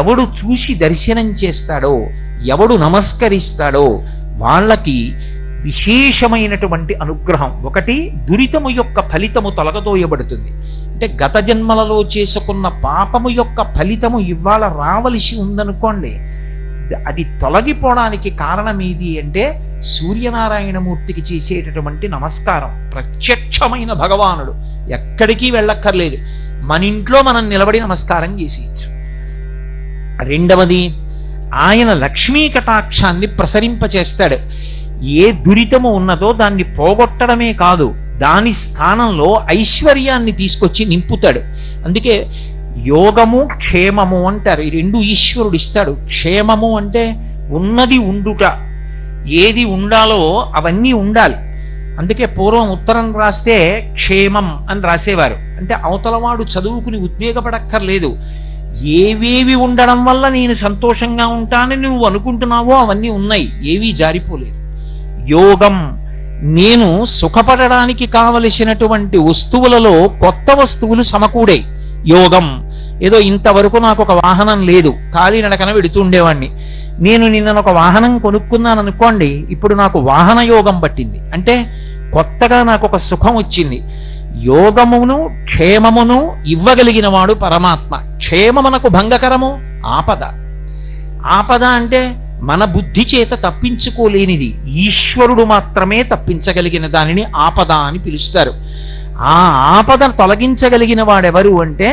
ఎవడు చూసి దర్శనం చేస్తాడో, ఎవడు నమస్కరిస్తాడో వాళ్ళకి విశేషమైనటువంటి అనుగ్రహం. ఒకటి, దురితము యొక్క ఫలితము తొలగదోయబడుతుంది. అంటే గత జన్మలలో చేసుకున్న పాపము యొక్క ఫలితము ఇవాళ రావలసి ఉందనుకోండి, అది తొలగిపోవడానికి కారణం ఏది అంటే సూర్యనారాయణమూర్తికి చేసేటటువంటి నమస్కారం. ప్రత్యక్షమైన భగవానుడు, ఎక్కడికి వెళ్ళక్కర్లేదు, మన ఇంట్లో మనం నిలబడి నమస్కారం చేసేయచ్చు. రెండవది, ఆయన లక్ష్మీ కటాక్షాన్ని ప్రసరింపచేస్తాడు. ఏ దురితము ఉన్నదో దాన్ని పోగొట్టడమే కాదు, దాని స్థానంలో ఐశ్వర్యాన్ని తీసుకొచ్చి నింపుతాడు. అందుకే యోగము క్షేమము అంటారు. ఈ రెండు ఈశ్వరుడు ఇస్తాడు. క్షేమము అంటే ఉన్నది ఉండుట, ఏది ఉండాలో అవన్నీ ఉండాలి. అందుకే పూర్వం ఉత్తరం రాస్తే క్షేమం అని రాసేవారు. అంటే అవతలవాడు చదువుకుని ఉద్వేగపడక్కర్లేదు, ఏవేవి ఉండడం వల్ల నేను సంతోషంగా ఉంటానని నువ్వు అనుకుంటున్నావో అవన్నీ ఉన్నాయి, ఏవీ జారిపోలేదు. యోగం, నేను సుఖపడడానికి కావలసినటువంటి వస్తువులలో కొత్త వస్తువులు సమకూడే యోగం. ఏదో ఇంతవరకు నాకు ఒక వాహనం లేదు, కాలినడకన వెడుతూ ఉండేవాడిని, నేను నిన్న ఒక వాహనం కొనుక్కున్నాను అనుకోండి, ఇప్పుడు నాకు వాహన యోగం పట్టింది, అంటే కొత్తగా నాకు ఒక సుఖం వచ్చింది. యోగమును క్షేమమును ఇవ్వగలిగిన వాడు పరమాత్మ. క్షేమమునకు భంగకరము ఆపద. ఆపద అంటే మన బుద్ధి చేత తప్పించుకోలేనిది, ఈశ్వరుడు మాత్రమే తప్పించగలిగిన దానిని ఆపద అని పిలుస్తారు. ఆ ఆపదను తొలగించగలిగిన వాడెవరు అంటే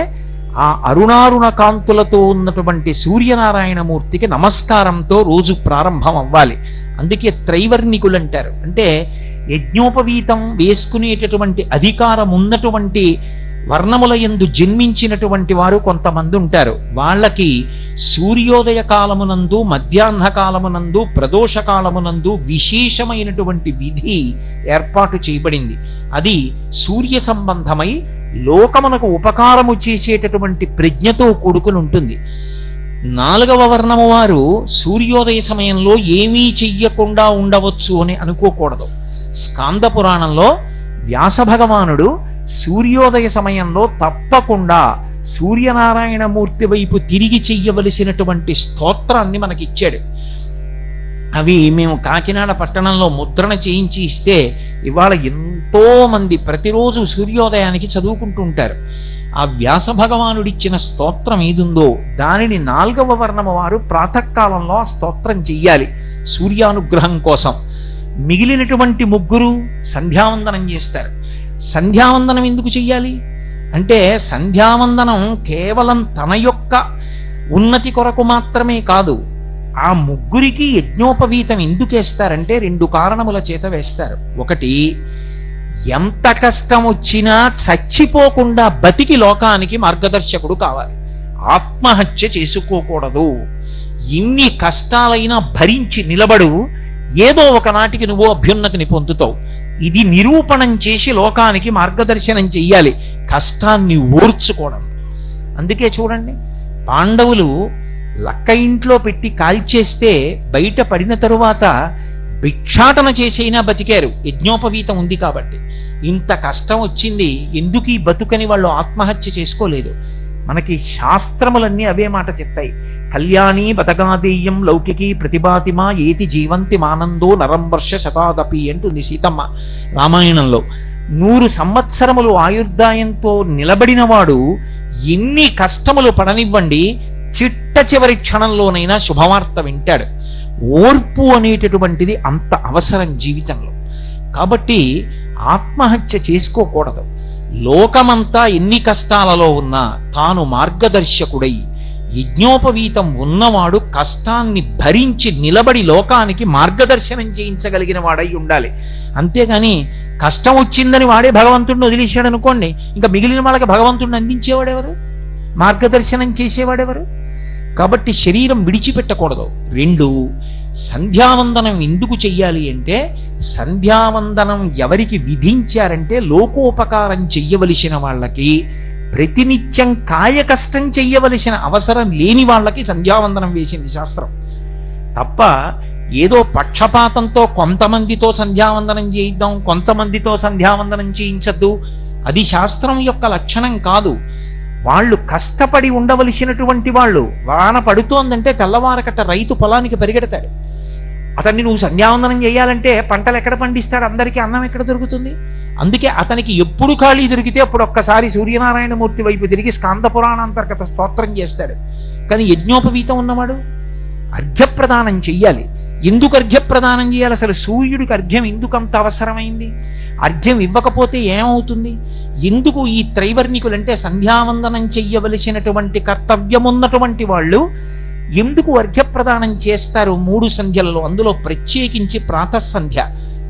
ఆ అరుణారుణ కాంతులతో ఉన్నటువంటి సూర్యనారాయణమూర్తికి నమస్కారంతో రోజు ప్రారంభం అవ్వాలి. అందుకే త్రైవర్ణికులు అంటారు. అంటే యజ్ఞోపవీతం వేసుకునేటటువంటి అధికారం ఉన్నటువంటి వర్ణముల యందు జన్మించినటువంటి వారు కొంతమంది ఉంటారు. వాళ్ళకి సూర్యోదయ కాలమునందు, మధ్యాహ్న కాలమునందు, ప్రదోష కాలమునందు విశేషమైనటువంటి విధి ఏర్పాటు చేయబడింది. అది సూర్య సంబంధమై లోకమునకు ఉపకారము చేసేటటువంటి ప్రజ్ఞతో కూడుకుని ఉంటుంది. 4వ వర్ణము వారు సూర్యోదయ సమయంలో ఏమీ చెయ్యకుండా ఉండవచ్చు అని అనుకోకూడదు. స్కాంద పురాణంలో వ్యాస భగవానుడు సూర్యోదయ సమయంలో తప్పకుండా సూర్యనారాయణమూర్తి వైపు తిరిగి చెయ్యవలసినటువంటి స్తోత్రాన్ని మనకిచ్చాడు. అవి మేము కాకినాడ పట్టణంలో ముద్రణ చేయించి ఇస్తే ఇవాళ ఎంతో మంది ప్రతిరోజు సూర్యోదయానికి చదువుకుంటూ ఉంటారు. ఆ వ్యాస భగవానుడిచ్చిన స్తోత్రం ఏదుందో దానిని 4వ వర్ణము వారు ప్రాతకాలంలో ఆ స్తోత్రం చెయ్యాలి సూర్యానుగ్రహం కోసం. మిగిలినటువంటి ముగ్గురు సంధ్యావందనం చేస్తారు. సంధ్యావందనం ఎందుకు చెయ్యాలి అంటే సంధ్యావందనం కేవలం తన యొక్క ఉన్నతి కొరకు మాత్రమే కాదు. ఆ ముగ్గురికి యజ్ఞోపవీతం ఎందుకు వేస్తారంటే 2 కారణముల చేత వేస్తారు. ఒకటి, ఎంత కష్టం వచ్చినా చచ్చిపోకుండా బతికి లోకానికి మార్గదర్శకుడు కావాలి, ఆత్మహత్య చేసుకోకూడదు. ఇన్ని కష్టాలైనా భరించి నిలబడు, ఏదో ఒకనాటికి నువ్వు అభ్యున్నతిని పొందుతావు. ఇది నిరూపణం చేసి లోకానికి మార్గదర్శనం చెయ్యాలి, కష్టాన్ని ఓర్చుకోవడం. అందుకే చూడండి, పాండవులు లక్క ఇంట్లో పెట్టి కాల్చేస్తే బయట పడిన తరువాత భిక్షాటన చేసైనా బతికారు, యజ్ఞోపవీతం ఉంది కాబట్టి. ఇంత కష్టం వచ్చింది, ఎందుకు ఈ బతుకని వాళ్ళు ఆత్మహత్య చేసుకోలేదు. మనకి శాస్త్రములన్నీ అవే మాట చెప్తాయి. కళ్యాణి బతగాదేయం లౌకికి ప్రతిభాతిమా ఏతి జీవంతి మానందో నరం వర్ష శతాదపి అంటుంది సీతమ్మ రామాయణంలో. 100 సంవత్సరములు ఆయుర్దాయంతో నిలబడినవాడు ఎన్ని కష్టములు పడనివ్వండి, చిట్ట చివరి క్షణంలోనైనా శుభవార్త వింటాడు. ఓర్పు అనేటటువంటిది అంత అవసరం జీవితంలో. కాబట్టి ఆత్మహత్య చేసుకోకూడదు. లోకమంతా ఎన్ని కష్టాలలో ఉన్నా తాను మార్గదర్శకుడై యజ్ఞోపవీతం ఉన్నవాడు కష్టాన్ని భరించి నిలబడి లోకానికి మార్గదర్శనం చేయించగలిగిన వాడై ఉండాలి. అంతేగాని కష్టం వచ్చిందని వాడే భగవంతుడిని వదిలేశాడు అనుకోండి, ఇంకా మిగిలిన వాళ్ళకి భగవంతుడిని అందించేవాడెవరు, మార్గదర్శనం చేసేవాడెవరు? కాబట్టి శరీరం విడిచిపెట్టకూడదు. 2, సంధ్యావందనం ఎందుకు చెయ్యాలి అంటే సంధ్యావందనం ఎవరికి విధించారంటే లోకోపకారం చెయ్యవలసిన వాళ్ళకి, ప్రతినిత్యం కాయ కష్టం చెయ్యవలసిన అవసరం లేని వాళ్ళకి సంధ్యావందనం వేసింది శాస్త్రం. తప్ప ఏదో పక్షపాతంతో కొంతమందితో సంధ్యావందనం చేయిద్దాం, కొంతమందితో సంధ్యావందనం చేయించద్దు, అది శాస్త్రం యొక్క లక్షణం కాదు. వాళ్ళు కష్టపడి ఉండవలసినటువంటి వాళ్ళు, వాన పడుతోందంటే తెల్లవారకట్ట రైతు పొలానికి పరిగెడతాడు. అతన్ని నువ్వు సంధ్యావందనం చేయాలంటే పంటలు ఎక్కడ పండిస్తాడు, అందరికీ అన్నం ఎక్కడ దొరుకుతుంది? అందుకే అతనికి ఎప్పుడు ఖాళీ దొరికితే అప్పుడు ఒక్కసారి సూర్యనారాయణమూర్తి వైపు తిరిగి స్కాంద పురాణాంతర్గత స్తోత్రం చేస్తాడు. కానీ యజ్ఞోపవీతం ఉన్నవాడు అర్ఘ్యప్రదానం చెయ్యాలి. ఎందుకు అర్ఘ్యప్రదానం చేయాలి? అసలు సూర్యుడికి అర్ఘ్యం ఎందుకు అంత అవసరమైంది? అర్ఘ్యం ఇవ్వకపోతే ఏమవుతుంది? ఎందుకు ఈ త్రైవర్ణికులంటే సంధ్యావందనం చెయ్యవలసినటువంటి కర్తవ్యం ఉన్నటువంటి వాళ్ళు ఎందుకు అర్ఘ్యప్రదానం చేస్తారు 3 సంధ్యలలో? అందులో ప్రత్యేకించి ప్రాతఃసంధ్య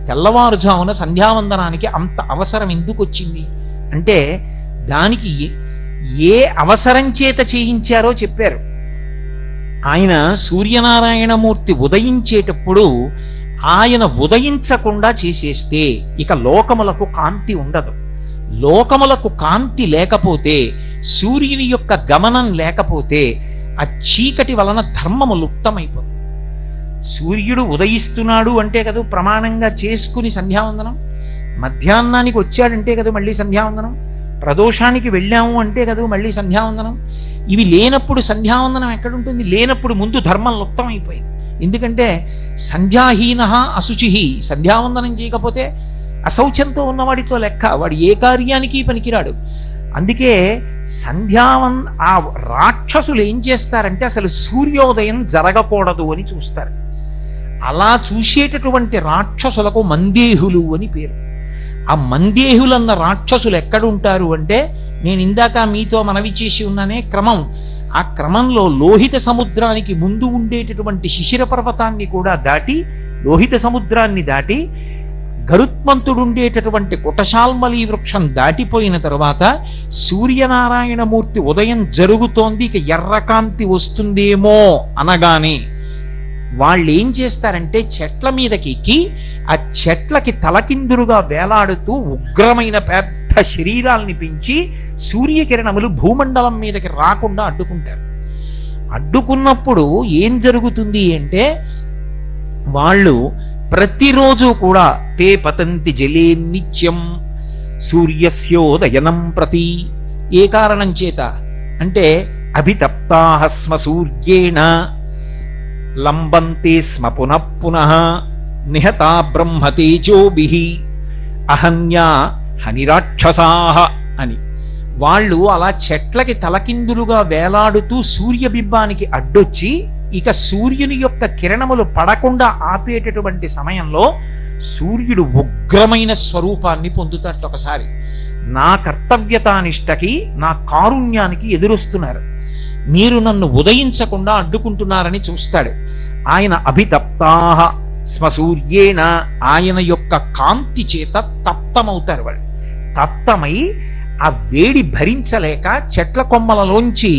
తెల్లవారుజామున సంధ్యావందనానికి అంత అవసరం ఎందుకు వచ్చింది అంటే దానికి ఏ అవసరం చేత చేయించారో చెప్పారు. ఆయన సూర్యనారాయణమూర్తి ఉదయించేటప్పుడు ఆయన ఉదయించకుండా చేసేస్తే ఇక లోకములకు కాంతి ఉండదు. లోకములకు కాంతి లేకపోతే, సూర్యుని యొక్క గమనం లేకపోతే ఆ చీకటి వలన ధర్మము లుప్తమైపోతుంది. సూర్యుడు ఉదయిస్తున్నాడు అంటే కదా ప్రమాణంగా చేసుకుని సంధ్యావందనం, మధ్యాహ్నానికి వచ్చాడంటే కదా మళ్ళీ సంధ్యావందనం, ప్రదోషానికి వెళ్ళాము అంటే కదా మళ్ళీ సంధ్యావందనం. ఇవి లేనప్పుడు సంధ్యావందనం ఎక్కడుంటుంది? లేనప్పుడు ముందు ధర్మం లుప్తమైపోయింది. ఎందుకంటే సంధ్యాహీన అశుచి, సంధ్యావందనం చేయకపోతే అశౌచంతో ఉన్నవాడితో లెక్క, వాడు ఏ కార్యానికి పనికిరాడు. అందుకే ఆ రాక్షసులు ఏం చేస్తారంటే అసలు సూర్యోదయం జరగకూడదు అని చూస్తారు. అలా చూసేటటువంటి రాక్షసులకు మందేహులు అని పేరు. ఆ మందేహులన్న రాక్షసులు ఎక్కడుంటారు అంటే నేను ఇందాక మీతో మనవి చేసి ఉన్నానే క్రమం, ఆ క్రమంలో లోహిత సముద్రానికి ముందు ఉండేటటువంటి శిశిర పర్వతాన్ని కూడా దాటి, లోహిత సముద్రాన్ని దాటి గరుత్మంతుడుండేటటువంటి కుటశాల్మలి వృక్షం దాటిపోయిన తరువాత సూర్యనారాయణమూర్తి ఉదయం జరుగుతోంది, ఇక ఎర్రకాంతి వస్తుందేమో అనగానే వాళ్ళు ఏం చేస్తారంటే చెట్ల మీదకి ఎక్కి ఆ చెట్లకి తలకిందులుగా వేలాడుతూ ఉగ్రమైన పెద్ద శరీరాల్ని పెంచి సూర్యకిరణములు భూమండలం మీదకి రాకుండా అడ్డుకుంటారు. అడ్డుకున్నప్పుడు ఏం జరుగుతుంది అంటే వాళ్ళు ప్రతిరోజు కూడా తే పతంతి జలే నిత్యం సూర్యస్యోదయనం ప్రతి. ఏ కారణం చేత అంటే అభితప్తాః స్మ సూర్యేణ లంబంతే స్మ పునః పునః నిహతా బ్రహ్మతేజోభిః అహన్యా హనిరాక్షసాః అని. వాళ్ళు అలా చెట్లకి తలకిందులుగా వేలాడుతూ సూర్యబింబానికి అడ్డొచ్చి ఇక సూర్యుని యొక్క కిరణములు పడకుండా ఆపేటటువంటి సమయంలో సూర్యుడు ఉగ్రమైన స్వరూపాన్ని పొందుతాడు. ఒకసారి నా కర్తవ్యతానిష్టకి, నా కారుణ్యానికి ఎదురొస్తున్నారు, మీరు నన్ను ఉదయించకుండా అడ్డుకుంటున్నారని చూస్తాడు. ఆయన అభితప్తాః స్మ సూర్యేణ, ఆయన యొక్క కాంతి చేత తప్తమవుతారు. వాళ్ళు తప్తమై ఆ వేడి భరించలేక చెట్ల కొమ్మలలోంచి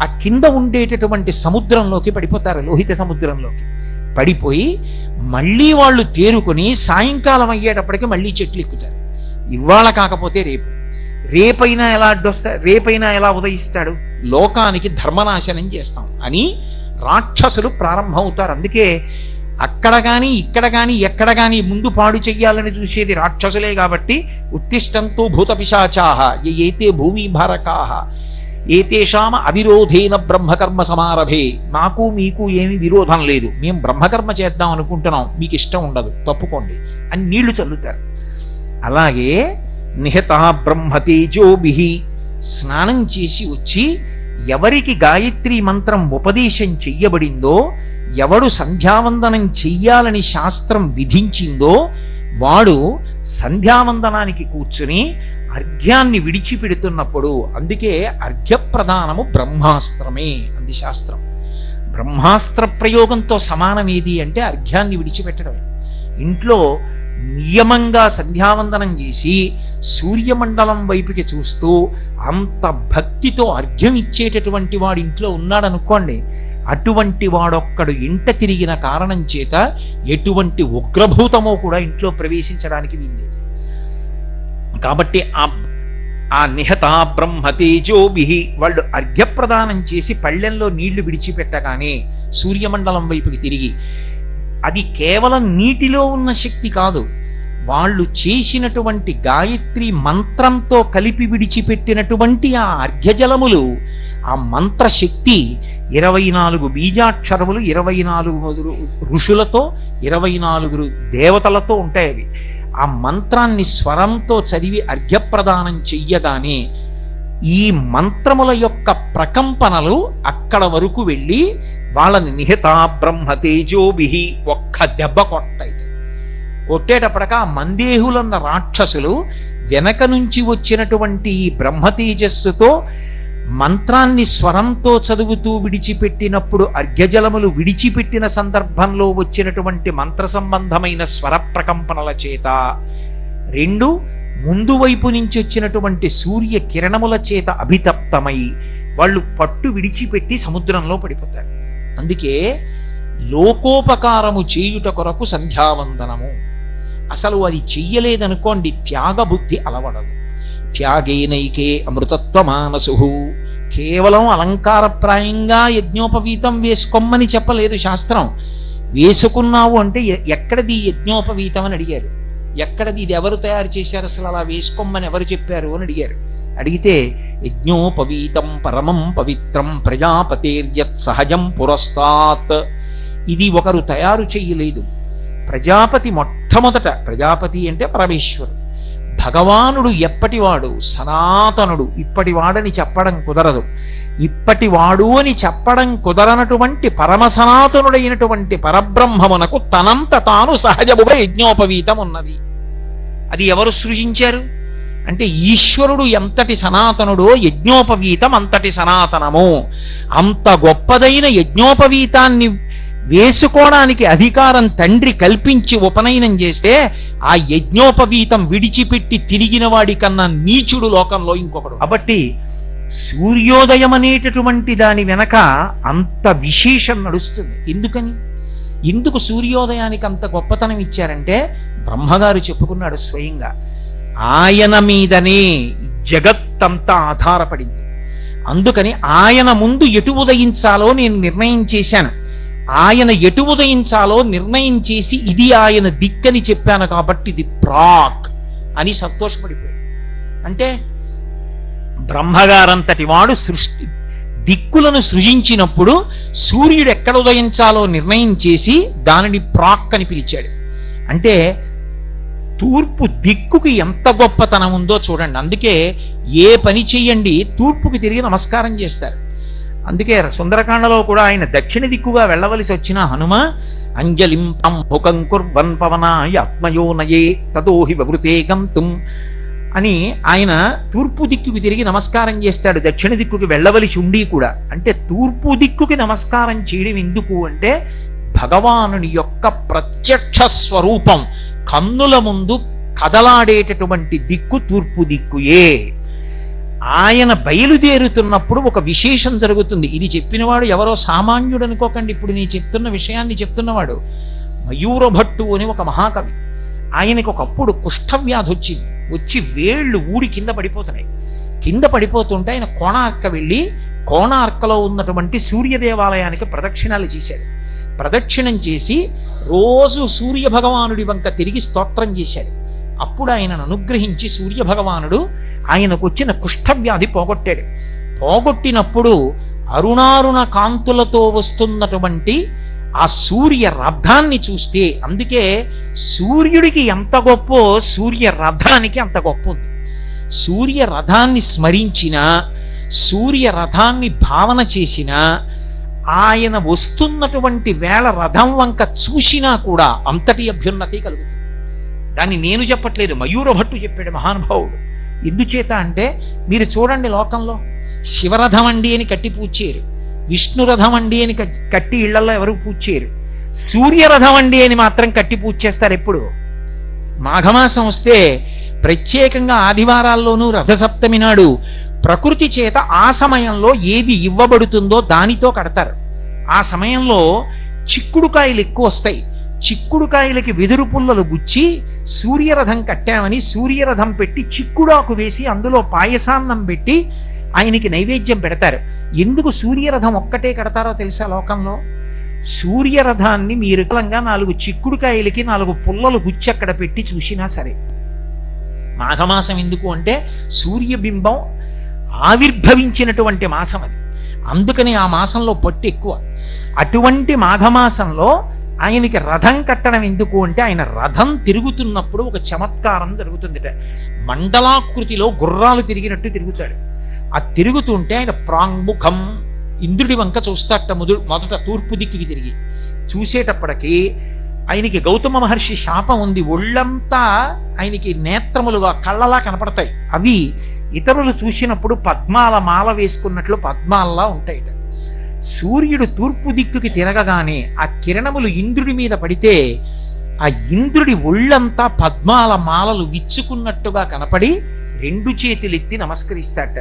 ఆ కింద ఉండేటటువంటి సముద్రంలోకి పడిపోతారు, లోహిత సముద్రంలోకి పడిపోయి మళ్ళీ వాళ్ళు తేరుకొని సాయంకాలం అయ్యేటప్పటికి మళ్ళీ చెట్లు ఎక్కుతారు. ఇవాళ కాకపోతే రేపు, రేపైనా ఎలా అడ్డొస్తా, రేపైనా ఎలా ఉదయిస్తాడు? లోకానికి ధర్మనాశనం చేస్తాం అని రాక్షసులు ప్రారంభమవుతారు. అందుకే అక్కడ కానీ ఇక్కడ కానీ ఎక్కడ కానీ ముందు పాడు చెయ్యాలని చూసేది రాక్షసులే. కాబట్టి ఉత్తిష్టంతో భూత పిశాచాః ఏతే భూమి భారకాః ఏతేషామ అవిరోధేన బ్రహ్మకర్మ సమారభే. నాకు మీకు ఏమీ విరోధం లేదు, మేము బ్రహ్మకర్మ చేద్దాం అనుకుంటున్నాం, మీకు ఇష్టం ఉండదు, తప్పుకోండి అని నీళ్లు చల్లుతారు. అలాగే నిహతా బ్రహ్మతేజోభిః, స్నానం చేసి వచ్చి ఎవరికి గాయత్రి మంత్రం ఉపదేశం చెయ్యబడిందో, ఎవడు సంధ్యావందనం చెయ్యాలని శాస్త్రం విధించిందో వాడు సంధ్యావందనానికి కూర్చుని అర్ఘ్యాన్ని విడిచిపెడుతున్నప్పుడు, అందుకే అర్ఘ్యప్రదానము బ్రహ్మాస్త్రమే అంది శాస్త్రం. బ్రహ్మాస్త్ర ప్రయోగంతో సమానం ఏది అంటే అర్ఘ్యాన్ని విడిచిపెట్టడమే. ఇంట్లో నియమంగా సంధ్యావందనం చేసి సూర్యమండలం వైపుకి చూస్తూ అంత భక్తితో అర్ఘ్యం ఇచ్చేటటువంటి వాడు ఇంట్లో ఉన్నాడనుకోండి, అటువంటి వాడొక్కడు ఇంట తిరిగిన కారణం చేత ఎటువంటి ఉగ్రభూతమో కూడా ఇంట్లో ప్రవేశించడానికి వీల్లేదు. కాబట్టి ఆ నిహతా బ్రహ్మతేజోభిః వాళ్ళు అర్ఘ్యప్రదానం చేసి పళ్ళెంలో నీళ్లు విడిచిపెట్టగానే సూర్యమండలం వైపుకి తిరిగి, అది కేవలం నీటిలో ఉన్న శక్తి కాదు, వాళ్ళు చేసినటువంటి గాయత్రి మంత్రంతో కలిపి విడిచిపెట్టినటువంటి ఆ అర్ఘ్యజలములు, ఆ మంత్రశక్తి 24 బీజాక్షరములు 24 ఋషులతో 24 దేవతలతో ఉంటాయి. అవి ఆ మంత్రాన్ని స్వరంతో చదివి అర్ఘ్యప్రదానం చెయ్యగానే ఈ మంత్రముల యొక్క ప్రకంపనలు అక్కడ వరకు వెళ్ళి వాళ్ళని నిహితా బ్రహ్మ తేజోభిహి ఒక్క దెబ్బ కొట్టయితే కొట్టేటప్పటిక ఆ మందేహులన్న రాక్షసులు వెనక నుంచి వచ్చినటువంటి ఈ బ్రహ్మ తేజస్సుతో మంత్రాన్ని స్వరంతో చదువుతూ విడిచిపెట్టినప్పుడు అర్ఘ్యజలములు విడిచిపెట్టిన సందర్భంలో వచ్చినటువంటి మంత్ర సంబంధమైన స్వర ప్రకంపనల చేత, రెండు ముందు వైపు నుంచి వచ్చినటువంటి సూర్య కిరణముల చేత అభితప్తమై వాళ్ళు పట్టు విడిచిపెట్టి సముద్రంలో పడిపోతారు. అందుకే లోకోపకారము చేయుట కొరకు సంధ్యావందనము. అసలు అది చెయ్యలేదనుకోండి త్యాగబుద్ధి అలవడదు. త్యాగేనైకే అమృతత్వమానసు. కేవలం అలంకారప్రాయంగా యజ్ఞోపవీతం వేసుకోమని చెప్పలేదు శాస్త్రం. వేసుకున్నావు అంటే ఎక్కడది యజ్ఞోపవీతం అని అడిగారు. ఎక్కడది, ఇది ఎవరు తయారు చేశారు, అసలు అలా వేసుకోమని ఎవరు చెప్పారు అని అడిగారు. అడిగితే యజ్ఞోపవీతం పరమం పవిత్రం ప్రజాపతేర్యత్ సహజం పురస్తాత్. ఇది ఒకరు తయారు చెయ్యలేదు. ప్రజాపతి మొట్టమొదట, ప్రజాపతి అంటే పరమేశ్వరుడు, భగవానుడు ఎప్పటివాడు, సనాతనుడు, ఇప్పటివాడని చెప్పడం కుదరదు. ఇప్పటివాడు అని చెప్పడం కుదరనటువంటి పరమ సనాతనుడైనటువంటి పరబ్రహ్మమునకు తనంత తాను సహజముగా యజ్ఞోపవీతం ఉన్నది. అది ఎవరు సృజించారు అంటే ఈశ్వరుడు ఎంతటి సనాతనుడో యజ్ఞోపవీతం అంతటి సనాతనము. అంత గొప్పదైన యజ్ఞోపవీతాన్ని వేసుకోవడానికి అధికారం తండ్రి కల్పించి ఉపనయనం చేస్తే ఆ యజ్ఞోపవీతం విడిచిపెట్టి తిరిగిన వాడి కన్నా నీచుడు లోకంలో ఇంకొకడు. కాబట్టి సూర్యోదయం అనేటటువంటి దాని వెనక అంత విశేషం నడుస్తుంది. ఎందుకు సూర్యోదయానికి అంత గొప్పతనం ఇచ్చారంటే బ్రహ్మగారు చెప్పుకున్నాడు స్వయంగా, ఆయన మీదనే జగత్తంతా ఆధారపడింది. అందుకని ఆయన ముందు ఎటు ఉదయించాలో నేను నిర్ణయం చేశాను. ఆయన ఎటు ఉదయించాలో నిర్ణయం చేసి ఇది ఆయన దిక్కని చెప్పాను కాబట్టి ఇది ప్రాక్ అని సంతోషపడిపోయాడు. అంటే బ్రహ్మగారంతటి వాడు సృష్టి దిక్కులను సృజించినప్పుడు సూర్యుడు ఎక్కడ ఉదయించాలో నిర్ణయం చేసి దానిని ప్రాక్ అని పిలిచాడు. అంటే తూర్పు దిక్కుకి ఎంత గొప్పతనం ఉందో చూడండి. అందుకే ఏ పని చెయ్యండి తూర్పుకి తిరిగి నమస్కారం చేస్తారు. అందుకే సుందరకాండలో కూడా ఆయన దక్షిణ దిక్కుగా వెళ్ళవలసి వచ్చిన హనుమ అంజలిం పంపుకం కుర్వన్ పవనాయ ఆత్మయోనయే తదోహి వృతే గంతుం అని ఆయన తూర్పు దిక్కుకి తిరిగి నమస్కారం చేస్తాడు, దక్షిణ దిక్కుకి వెళ్ళవలసి ఉండి కూడా. అంటే తూర్పు దిక్కుకి నమస్కారం చేయడం ఎందుకు అంటే భగవానుని యొక్క ప్రత్యక్ష స్వరూపం కన్నుల ముందు కదలాడేటటువంటి దిక్కు తూర్పు దిక్కుయే. ఆయన బయలుదేరుతున్నప్పుడు ఒక విశేషం జరుగుతుంది. ఇది చెప్పినవాడు ఎవరో సామాన్యుడు అనుకోకండి. ఇప్పుడు నేను చెప్తున్న విషయాన్ని చెప్తున్నవాడు మయూరభట్టు అని ఒక మహాకవి. ఆయనకు ఒకప్పుడు కుష్ఠవ్యాధి వచ్చింది. వచ్చి వేళ్ళు ఊడి కింద పడిపోతున్నాయి. కింద పడిపోతుంటే ఆయన కోణార్క వెళ్ళి కోణార్కలో ఉన్నటువంటి సూర్య దేవాలయానికి ప్రదక్షిణాలు చేశాడు. ప్రదక్షిణం చేసి రోజు సూర్య భగవానుడి వంక తిరిగి స్తోత్రం చేశాడు. అప్పుడు ఆయనను అనుగ్రహించి సూర్య భగవానుడు ఆయనకు వచ్చిన కుష్ఠవ్యాధి పోగొట్టాడు. పోగొట్టినప్పుడు అరుణారుణ కాంతులతో వస్తున్నటువంటి ఆ సూర్య రథాన్ని చూస్తే, అందుకే సూర్యుడికి ఎంత గొప్పో సూర్య రథానికి అంత గొప్ప ఉంది. సూర్య రథాన్ని స్మరించినా, సూర్య రథాన్ని భావన చేసినా, ఆయన వస్తున్నటువంటి వేళ రథం వంక చూసినా కూడా అంతటి అభ్యున్నతి కలుగుతుంది. దాన్ని నేను చెప్పట్లేదు, మయూరభట్టు చెప్పాడు మహానుభావుడు. ఎందుచేత అంటే మీరు చూడండి, లోకంలో శివరథం అండి అని కట్టి పూజ చేయరు, విష్ణురథం అండి అని కట్టి ఇళ్లలో ఎవరు పూజ చేయరు. సూర్యరథం అండి అని మాత్రం కట్టి పూజ చేస్తారు. ఎప్పుడు మాఘమాసం వస్తే ప్రత్యేకంగా ఆదివారాల్లోనూ రథసప్తమి నాడు ప్రకృతి చేత ఆ సమయంలో ఏది ఇవ్వబడుతుందో దానితో కడతారు. ఆ సమయంలో చిక్కుడుకాయలు ఎక్కువ వస్తాయి. చిక్కుడుకాయలకి వెదురు పుల్లలు గుచ్చి సూర్యరథం కట్టామని సూర్యరథం పెట్టి చిక్కుడాకు వేసి అందులో పాయసాన్నం పెట్టి ఆయనకి నైవేద్యం పెడతారు. ఎందుకు సూర్యరథం ఒక్కటే కడతారో తెలుసా? లోకంలో సూర్యరథాన్ని మీరు 4 చిక్కుడుకాయలకి 4 పుల్లలు గుచ్చి అక్కడ పెట్టి చూసినా సరే. మాఘమాసం ఎందుకు అంటే సూర్యబింబం ఆవిర్భవించినటువంటి మాసం అది. అందుకని ఆ మాసంలో పట్టు ఎక్కువ. అటువంటి మాఘమాసంలో ఆయనకి రథం కట్టడం ఎందుకు అంటే ఆయన రథం తిరుగుతున్నప్పుడు ఒక చమత్కారం జరుగుతుందిట. మండలాకృతిలో గుర్రాలు తిరిగినట్టు తిరుగుతాడు. ఆ తిరుగుతుంటే ఆయన ప్రాంగుఖం ఇంద్రుడి వంక చూస్తాట. మొదట తూర్పు దిక్కుకి తిరిగి చూసేటప్పటికి ఆయనకి గౌతమ మహర్షి శాపం ఉంది. ఒళ్ళంతా ఆయనకి నేత్రములుగా కళ్ళలా కనపడతాయి. అవి ఇతరులు చూసినప్పుడు పద్మాల మాల వేసుకున్నట్లు పద్మాలలా ఉంటాయిట. సూర్యుడు తూర్పు దిక్కుకి తిరగగానే ఆ కిరణములు ఇంద్రుడి మీద పడితే ఆ ఇంద్రుడి ఒళ్ళంతా పద్మాల మాలలు విచ్చుకున్నట్టుగా కనపడి 2 చేతులెత్తి నమస్కరిస్తాట.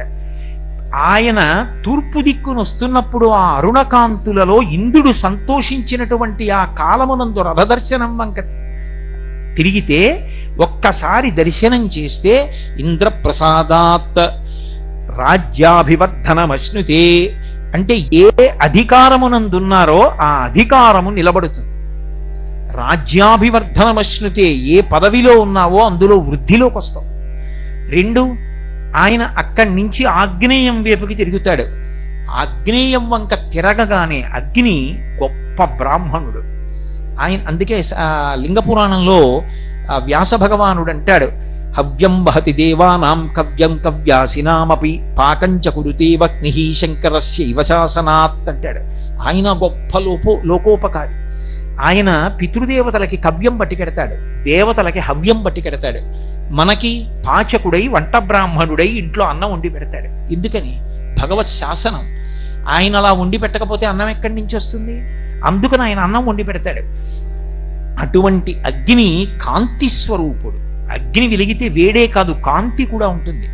ఆయన తూర్పు దిక్కును వస్తున్నప్పుడు ఆ అరుణకాంతులలో ఇంద్రుడు సంతోషించినటువంటి ఆ కాలమునందు రథదర్శనం వంక తిరిగితే ఒక్కసారి దర్శనం చేస్తే ఇంద్రప్రసాదాత్ రాజ్యాభివర్ధనమశ్నుతే అంటే ఏ అధికారమునందున్నారో ఆ అధికారము నిలబడుతుంది. రాజ్యాభివర్ధనమశ్నుతే ఏ పదవిలో ఉన్నావో అందులో వృద్ధిలోకి వస్తావు. 2 ఆయన అక్కడి నుంచి ఆగ్నేయం వైపుకి తిరుగుతాడు. ఆగ్నేయం వంక తిరగగానే అగ్ని గొప్ప బ్రాహ్మణుడు ఆయన. అందుకే లింగపురాణంలో వ్యాస భగవానుడు అంటాడు, హవ్యం వహతి దేవానాం కవ్యం కవ్యాసినామపి పాకంచ కురుతే వగ్నిః శంకరస్య ఇవ శాసనాత్ అంటాడు. ఆయన గొప్ప లోకోపకారి. ఆయన పితృదేవతలకి కవ్యం పట్టికెడతాడు, దేవతలకి హవ్యం పట్టికెడతాడు. మనకి పాచకుడై వంట బ్రాహ్మణుడై ఇంట్లో అన్నం వండి పెడతాడు. ఎందుకని? భగవత్ శాసనం. ఆయన అలా వండి పెట్టకపోతే అన్నం ఎక్కడి నుంచి వస్తుంది? అందుకని ఆయన అన్నం వండి పెడతాడు. అటువంటి అగ్ని కాంతి స్వరూపుడు. అగ్ని వెలిగితే వేడే కాదు, కాంతి కూడా ఉంటుంది.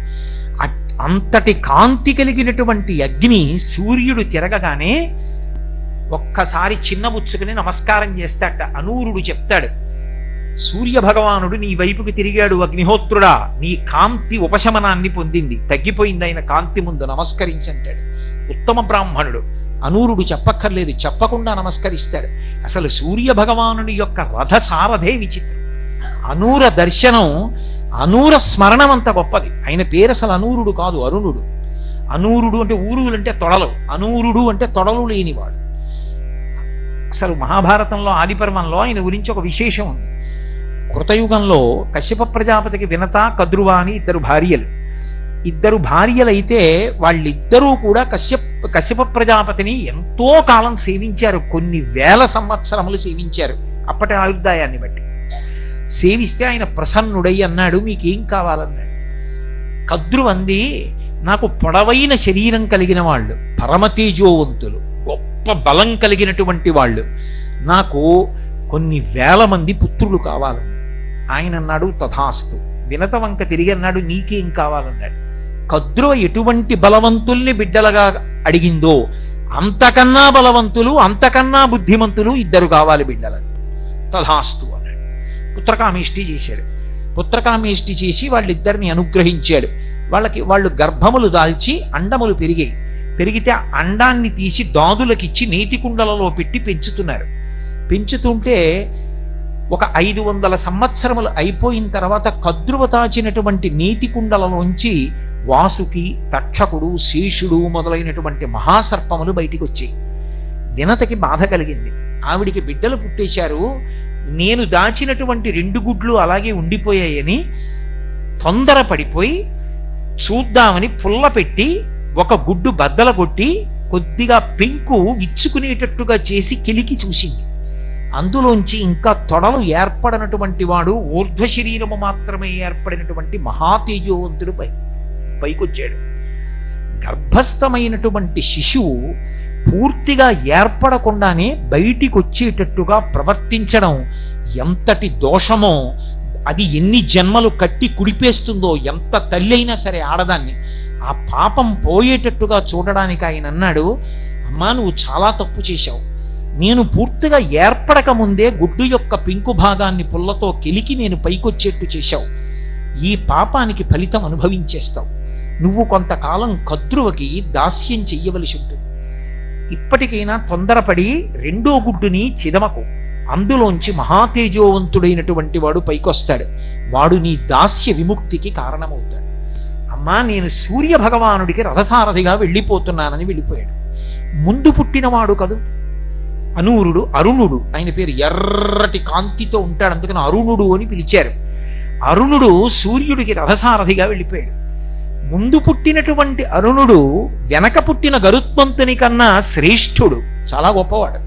అంతటి కాంతి కలిగినటువంటి అగ్ని సూర్యుడు తిరగగానే ఒక్కసారి చిన్నబుచ్చుకుని నమస్కారం చేస్తాట. అనూరుడు చెప్తాడు, సూర్య భగవానుడు నీ వైపుకి తిరిగాడు అగ్నిహోత్రుడా, నీ కాంతి ఉపశమనాన్ని పొందింది, తగ్గిపోయింది ఆయన కాంతి ముందు నమస్కరించంటాడు. ఉత్తమ బ్రాహ్మణుడు. అనూరుడు చెప్పక్కర్లేదు, చెప్పకుండా నమస్కరిస్తాడు. అసలు సూర్య భగవానుడి యొక్క రథసారథే విచిత్రం. అనూర దర్శనం, అనూర స్మరణం అంత గొప్పది. ఆయన పేరు అసలు అనూరుడు కాదు, అరుణుడు. అనూరుడు అంటే ఊరువులు అంటే తొడలు, అనూరుడు అంటే తొడలు లేనివాడు. అసలు మహాభారతంలో ఆదిపర్వంలో ఆయన గురించి ఒక విశేషం ఉంది. కృతయుగంలో కశ్యప ప్రజాపతికి వినత, కద్రువ అని 2 భార్యలు. 2 భార్యలైతే వాళ్ళిద్దరూ కూడా కశ్యప ప్రజాపతిని ఎంతో కాలం సేవించారు. కొన్ని వేల సంవత్సరములు సేవించారు అప్పటి ఆయుర్దాయాన్ని బట్టి. సేవిస్తే ఆయన ప్రసన్నుడై అన్నాడు, మీకేం కావాలన్నాడు. కద్రువంది, నాకు పొడవైన శరీరం కలిగిన వాళ్ళు, పరమతేజోవంతులు, గొప్ప బలం కలిగినటువంటి వాళ్ళు, నాకు కొన్ని వేల మంది పుత్రులు కావాలన్నాడు. ఆయన అన్నాడు, తథాస్తు. వినత వంక తిరిగి అన్నాడు, నీకేం కావాలన్నాడు. కద్రువ ఎటువంటి బలవంతుల్ని బిడ్డలుగా అడిగిందో అంతకన్నా బలవంతులు, అంతకన్నా బుద్ధిమంతులు 2 కావాలి బిడ్డలని. తథాస్తు అన్నాడు. పుత్రకామేష్టి చేశాడు. పుత్రకామేష్టి చేసి వాళ్ళిద్దరిని అనుగ్రహించాడు. వాళ్ళు గర్భములు దాల్చి అండములు పెరిగాయి. పెరిగితే ఆ అండాన్ని తీసి దాదులకిచ్చి నేతి కుండలలో పెట్టి పెంచుతున్నారు. పెంచుతుంటే ఒక 500 సంవత్సరములు అయిపోయిన తర్వాత కద్రువ తాచినటువంటి నేతి కుండలలోంచి వాసుకి, తక్షకుడు, శేషుడు మొదలైనటువంటి మహాసర్పములు బయటికి వచ్చాయి. వినతకి బాధ కలిగింది. ఆవిడికి బిడ్డలు పుట్టేశారు, నేను దాచినటువంటి 2 గుడ్లు అలాగే ఉండిపోయాయని తొందరపడిపోయి చూద్దామని పుల్ల పెట్టి ఒక గుడ్డు బద్దల కొట్టి కొద్దిగా పెంకు విచ్చుకునేటట్టుగా చేసి కిలికి చూసింది. అందులోంచి ఇంకా తొడలు ఏర్పడినటువంటి వాడు, ఊర్ధ్వ శరీరము మాత్రమే ఏర్పడినటువంటి మహాతేజోవంతుడు పైకొచ్చాడు. గర్భస్థమైనటువంటి శిశువు పూర్తిగా ఏర్పడకుండానే బయటికి వచ్చేటట్టుగా ప్రవర్తించడం ఎంతటి దోషమో, అది ఎన్ని జన్మలు కట్టి కుడిపేస్తుందో, ఎంత తల్లి అయినా సరే ఆడదాన్ని ఆ పాపం పోయేటట్టుగా చూడడానికి ఆయన అన్నాడు, అమ్మా నువ్వు చాలా తప్పు చేశావు. నేను పూర్తిగా ఏర్పడక ముందే గుడ్డు యొక్క పింకు భాగాన్ని పుల్లతో కెలికి నేను పైకొచ్చేట్టు చేశావు. ఈ పాపానికి ఫలితం అనుభవించేస్తావు. నువ్వు కొంతకాలం కద్రువకి దాస్యం చెయ్యవలసి ఉంటుంది. ఇప్పటికైనా తొందరపడి 2వ గుడ్డుని చిదమకు, అందులోంచి మహాతేజోవంతుడైనటువంటి వాడు పైకొస్తాడు. వాడు నీ దాస్య విముక్తికి కారణమవుతాడు. అమ్మా నేను సూర్య భగవానుడికి రథసారథిగా వెళ్ళిపోతున్నానని వెళ్ళిపోయాడు. ముందు పుట్టినవాడు కదూ, అనూరుడు అరుణుడు, ఆయన పేరు, ఎర్రటి కాంతితో ఉంటాడు, అందుకని అరుణుడు అని పిలిచారు. అరుణుడు సూర్యుడికి రథసారథిగా వెళ్ళిపోయాడు. ముందు పుట్టినటువంటి అరుణుడు వెనక పుట్టిన గరుత్మంతుని కన్నా శ్రేష్ఠుడు, చాలా గొప్పవాడు.